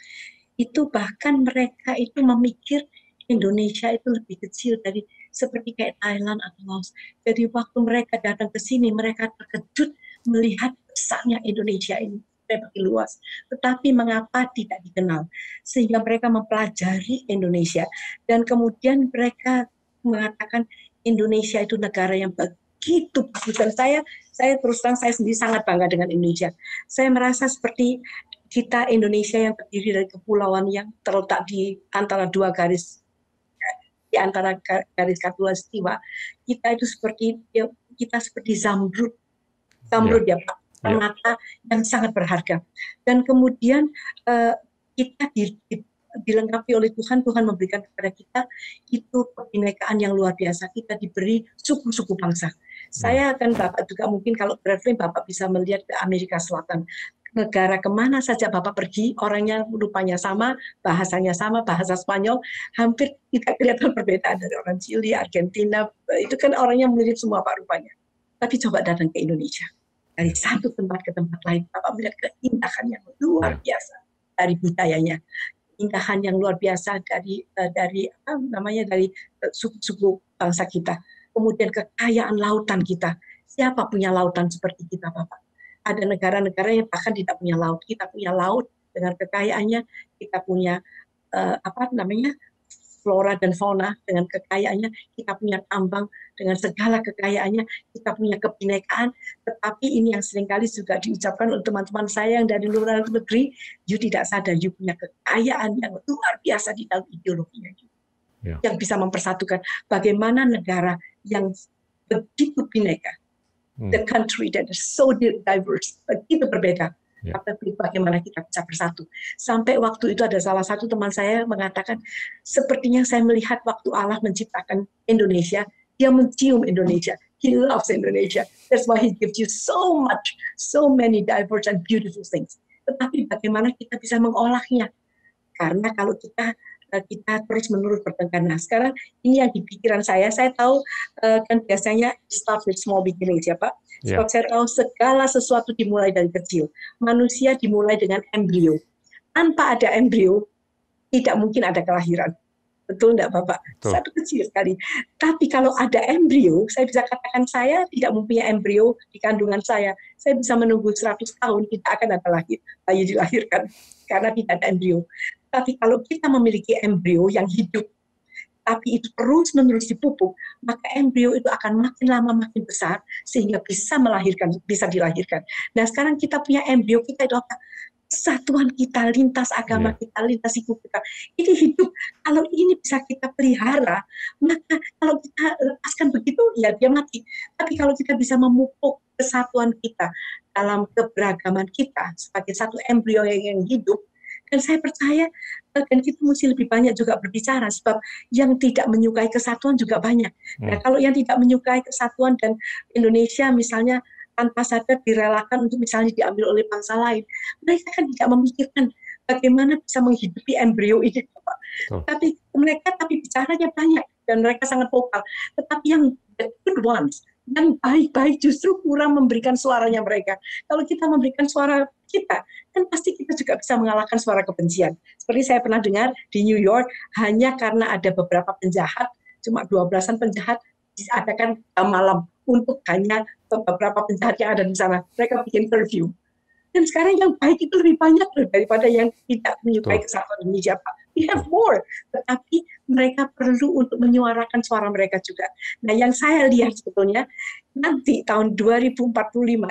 itu bahkan mereka itu memikir Indonesia itu lebih kecil dari seperti kayak Thailand atau Laos. Jadi waktu mereka datang ke sini, mereka terkejut melihat besarnya Indonesia ini begitu luas. Tetapi mengapa tidak dikenal? Sehingga mereka mempelajari Indonesia dan kemudian mereka mengatakan Indonesia itu negara yang begitu bagus. Dan saya terus terang saya sendiri sangat bangga dengan Indonesia. Saya merasa seperti kita Indonesia yang terdiri dari kepulauan yang terletak di antara dua garis, di antara garis khatulistiwa. Kita itu seperti zamrud ya Pak, permata yang sangat berharga. Dan kemudian kita dilengkapi oleh Tuhan memberikan kepada kita itu kebinekaan yang luar biasa. Kita diberi suku-suku bangsa. Saya akan Bapak juga mungkin kalau traveling Bapak bisa melihat ke Amerika Selatan. Negara kemana saja Bapak pergi, orangnya rupanya sama, bahasanya sama, bahasa Spanyol, hampir tidak kelihatan perbedaan dari orang Chili, Argentina, itu kan orangnya mirip semua Pak rupanya. Tapi coba datang ke Indonesia. Dari satu tempat ke tempat lain, Bapak melihat keindahan yang luar biasa dari budayanya. Keindahan yang luar biasa dari suku-suku bangsa kita. Kemudian kekayaan lautan kita. Siapa punya lautan seperti kita, Bapak? Ada negara-negara yang bahkan tidak punya laut. Kita punya laut dengan kekayaannya. Kita punya flora dan fauna dengan kekayaannya. Kita punya tambang dengan segala kekayaannya. Kita punya kebinekaan. Tetapi ini yang seringkali juga diucapkan oleh teman-teman saya yang dari luar negeri, you tidak sadar, you punya kekayaan yang luar biasa di dalam ideologinya. Yang bisa mempersatukan bagaimana negara yang begitu bineka, the country that is so diverse, begitu berbeda. Tapi bagaimana kita bisa bersatu. Sampai waktu itu ada salah satu teman saya mengatakan, sepertinya saya melihat waktu Allah menciptakan Indonesia, dia mencium Indonesia. He loves Indonesia. That's why he gives you so much, so many diverse and beautiful things. Tetapi bagaimana kita bisa mengolahnya? Karena kalau kita terus-menerus bertengkar. Nah, sekarang ini yang di pikiran saya tahu kan biasanya start with small beginnings ya Pak. Sebab saya tahu segala sesuatu dimulai dari kecil. Manusia dimulai dengan embrio. Tanpa ada embrio, tidak mungkin ada kelahiran. Betul enggak Bapak? Betul. Satu kecil sekali. Tapi kalau ada embrio, saya bisa katakan saya tidak mempunyai embrio di kandungan saya. Saya bisa menunggu 100 tahun, tidak akan ada lagi bayi dilahirkan. Karena tidak ada embrio. Tapi kalau kita memiliki embrio yang hidup, tapi itu terus-menerus dipupuk, maka embrio itu akan makin lama makin besar, sehingga bisa dilahirkan. Nah sekarang kita punya embrio, kita itu apa? Kesatuan kita, lintas agama kita, lintas suku kita. Ini hidup. Kalau ini bisa kita pelihara, maka kalau kita lepaskan begitu, ya dia mati. Tapi kalau kita bisa memupuk kesatuan kita dalam keberagaman kita sebagai satu embrio yang hidup, dan saya percaya dan kita mesti lebih banyak juga berbicara, sebab yang tidak menyukai kesatuan juga banyak. Nah, kalau yang tidak menyukai kesatuan dan Indonesia misalnya tanpa sadar direlakan untuk misalnya diambil oleh bangsa lain, mereka kan tidak memikirkan bagaimana bisa menghidupi embrio ini, Pak. Tapi mereka bicaranya banyak dan mereka sangat vokal. Tetapi yang the good ones, yang baik-baik justru kurang memberikan suaranya mereka. Kalau kita memberikan suara kita, kan pasti kita juga bisa mengalahkan suara kebencian. Seperti saya pernah dengar di New York, hanya karena ada beberapa penjahat, cuma 12-an penjahat, diadakan malam untuk hanya beberapa penjahat yang ada di sana. Mereka bikin curfew. Dan sekarang yang baik itu lebih banyak daripada yang tidak menyukai kesatuan Indonesia. We have more. Tetapi mereka perlu untuk menyuarakan suara mereka juga. Nah, yang saya lihat sebetulnya nanti tahun 2045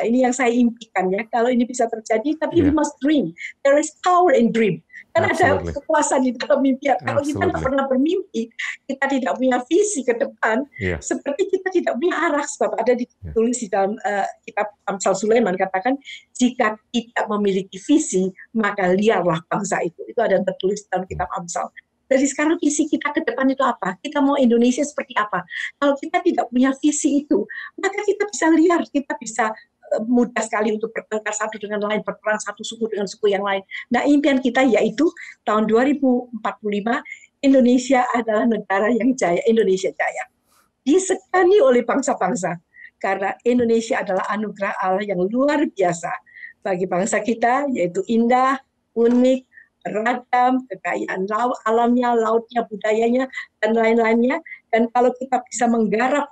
ini yang saya impikan ya, kalau ini bisa terjadi, tapi we must dream. There is power in dream. Kan ada kekuasaan di dalam mimpi. Kalau kita tidak pernah bermimpi, kita tidak punya visi ke depan, seperti kita tidak punya arah. Sebab ada ditulis di dalam kitab Amsal Sulaiman, katakan, jika tidak memiliki visi, maka liarlah bangsa itu. Itu ada tertulis dalam kitab Amsal. Jadi sekarang visi kita ke depan itu apa? Kita mau Indonesia seperti apa? Kalau kita tidak punya visi itu, maka kita bisa liar, kita bisa mudah sekali untuk bertengkar satu dengan lain, berperang satu suku dengan suku yang lain. Nah, impian kita yaitu tahun 2045 Indonesia adalah negara yang jaya, Indonesia jaya. Disegani oleh bangsa-bangsa, karena Indonesia adalah anugerah Allah yang luar biasa bagi bangsa kita, yaitu indah, unik, beragam, kekayaan alamnya, lautnya, budayanya, dan lain-lainnya. Dan kalau kita bisa menggarap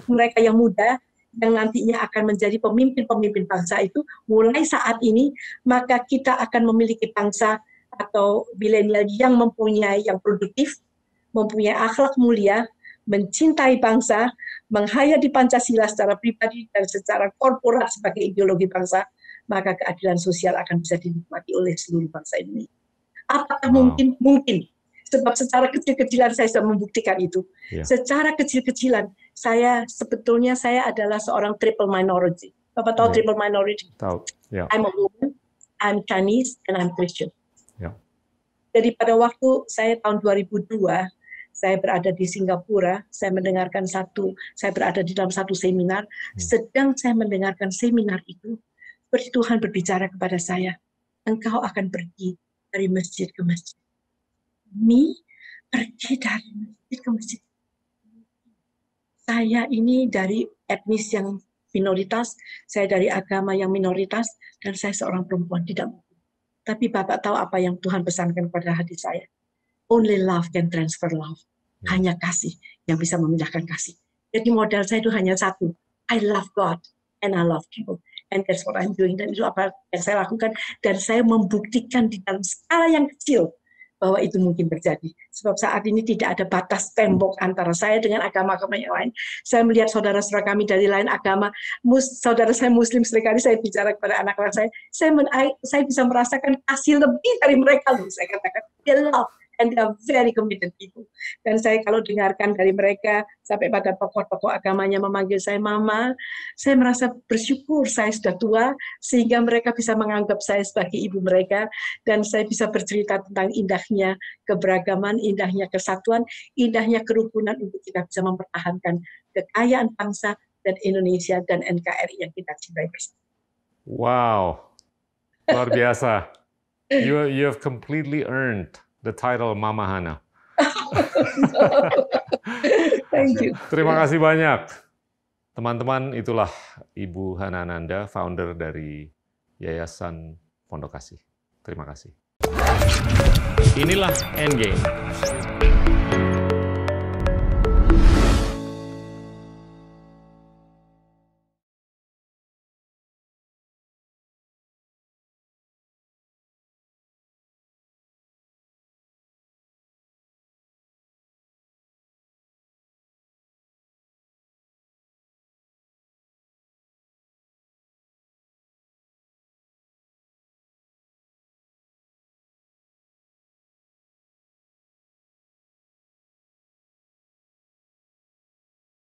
mereka yang muda, yang nantinya akan menjadi pemimpin-pemimpin bangsa itu, mulai saat ini, maka kita akan memiliki bangsa atau milenial yang mempunyai, yang produktif, mempunyai akhlak mulia, mencintai bangsa, menghayati Pancasila secara pribadi dan secara korporat sebagai ideologi bangsa, maka keadilan sosial akan bisa dinikmati oleh seluruh bangsa ini. Apakah mungkin? Mungkin. Sebab secara kecil-kecilan saya sudah membuktikan itu. Secara kecil-kecilan, sebetulnya saya adalah seorang triple minority. Bapak tahu triple minority? Tahu. I'm a woman, I'm Chinese, and I'm Christian. Jadi pada waktu saya tahun 2002, saya berada di Singapura, saya berada di dalam satu seminar, sedang saya mendengarkan seminar itu, seperti Tuhan berbicara kepada saya, engkau akan pergi dari masjid ke masjid. Pergi dari masjid ke masjid. Saya ini dari etnis yang minoritas, saya dari agama yang minoritas, dan saya seorang perempuan, tidak mungkin. Tapi Bapak tahu apa yang Tuhan pesankan pada hati saya? Only love can transfer love. Hanya kasih yang bisa memindahkan kasih. Jadi modal saya itu hanya satu. I love God and I love people. And that's what I'm doing. Dan itu apa yang saya lakukan. Dan saya membuktikan di dalam skala yang kecil bahwa itu mungkin terjadi. Sebab saat ini tidak ada batas tembok antara saya dengan agama-agama yang lain. Saya melihat saudara-saudara kami dari lain agama, saudara saya Muslim, seringkali saya bicara kepada anak-anak saya bisa merasakan kasih lebih dari mereka loh. Saya katakan, they love and they are very committed people. Dan saya kalau dengarkan dari mereka, sampai pada tokoh-tokoh agamanya memanggil saya mama, saya merasa bersyukur saya sudah tua, sehingga mereka bisa menganggap saya sebagai ibu mereka, dan saya bisa bercerita tentang indahnya keberagaman, indahnya kesatuan, indahnya kerukunan untuk kita bisa mempertahankan kekayaan bangsa dan Indonesia dan NKRI yang kita cintai bersama. Wow, luar biasa. You have completely earned the title Mama Hana. Thank you. Terima kasih banyak. Teman-teman, itulah Ibu Hana Ananda, founder dari Yayasan Pondok Kasih. Terima kasih. Inilah Endgame.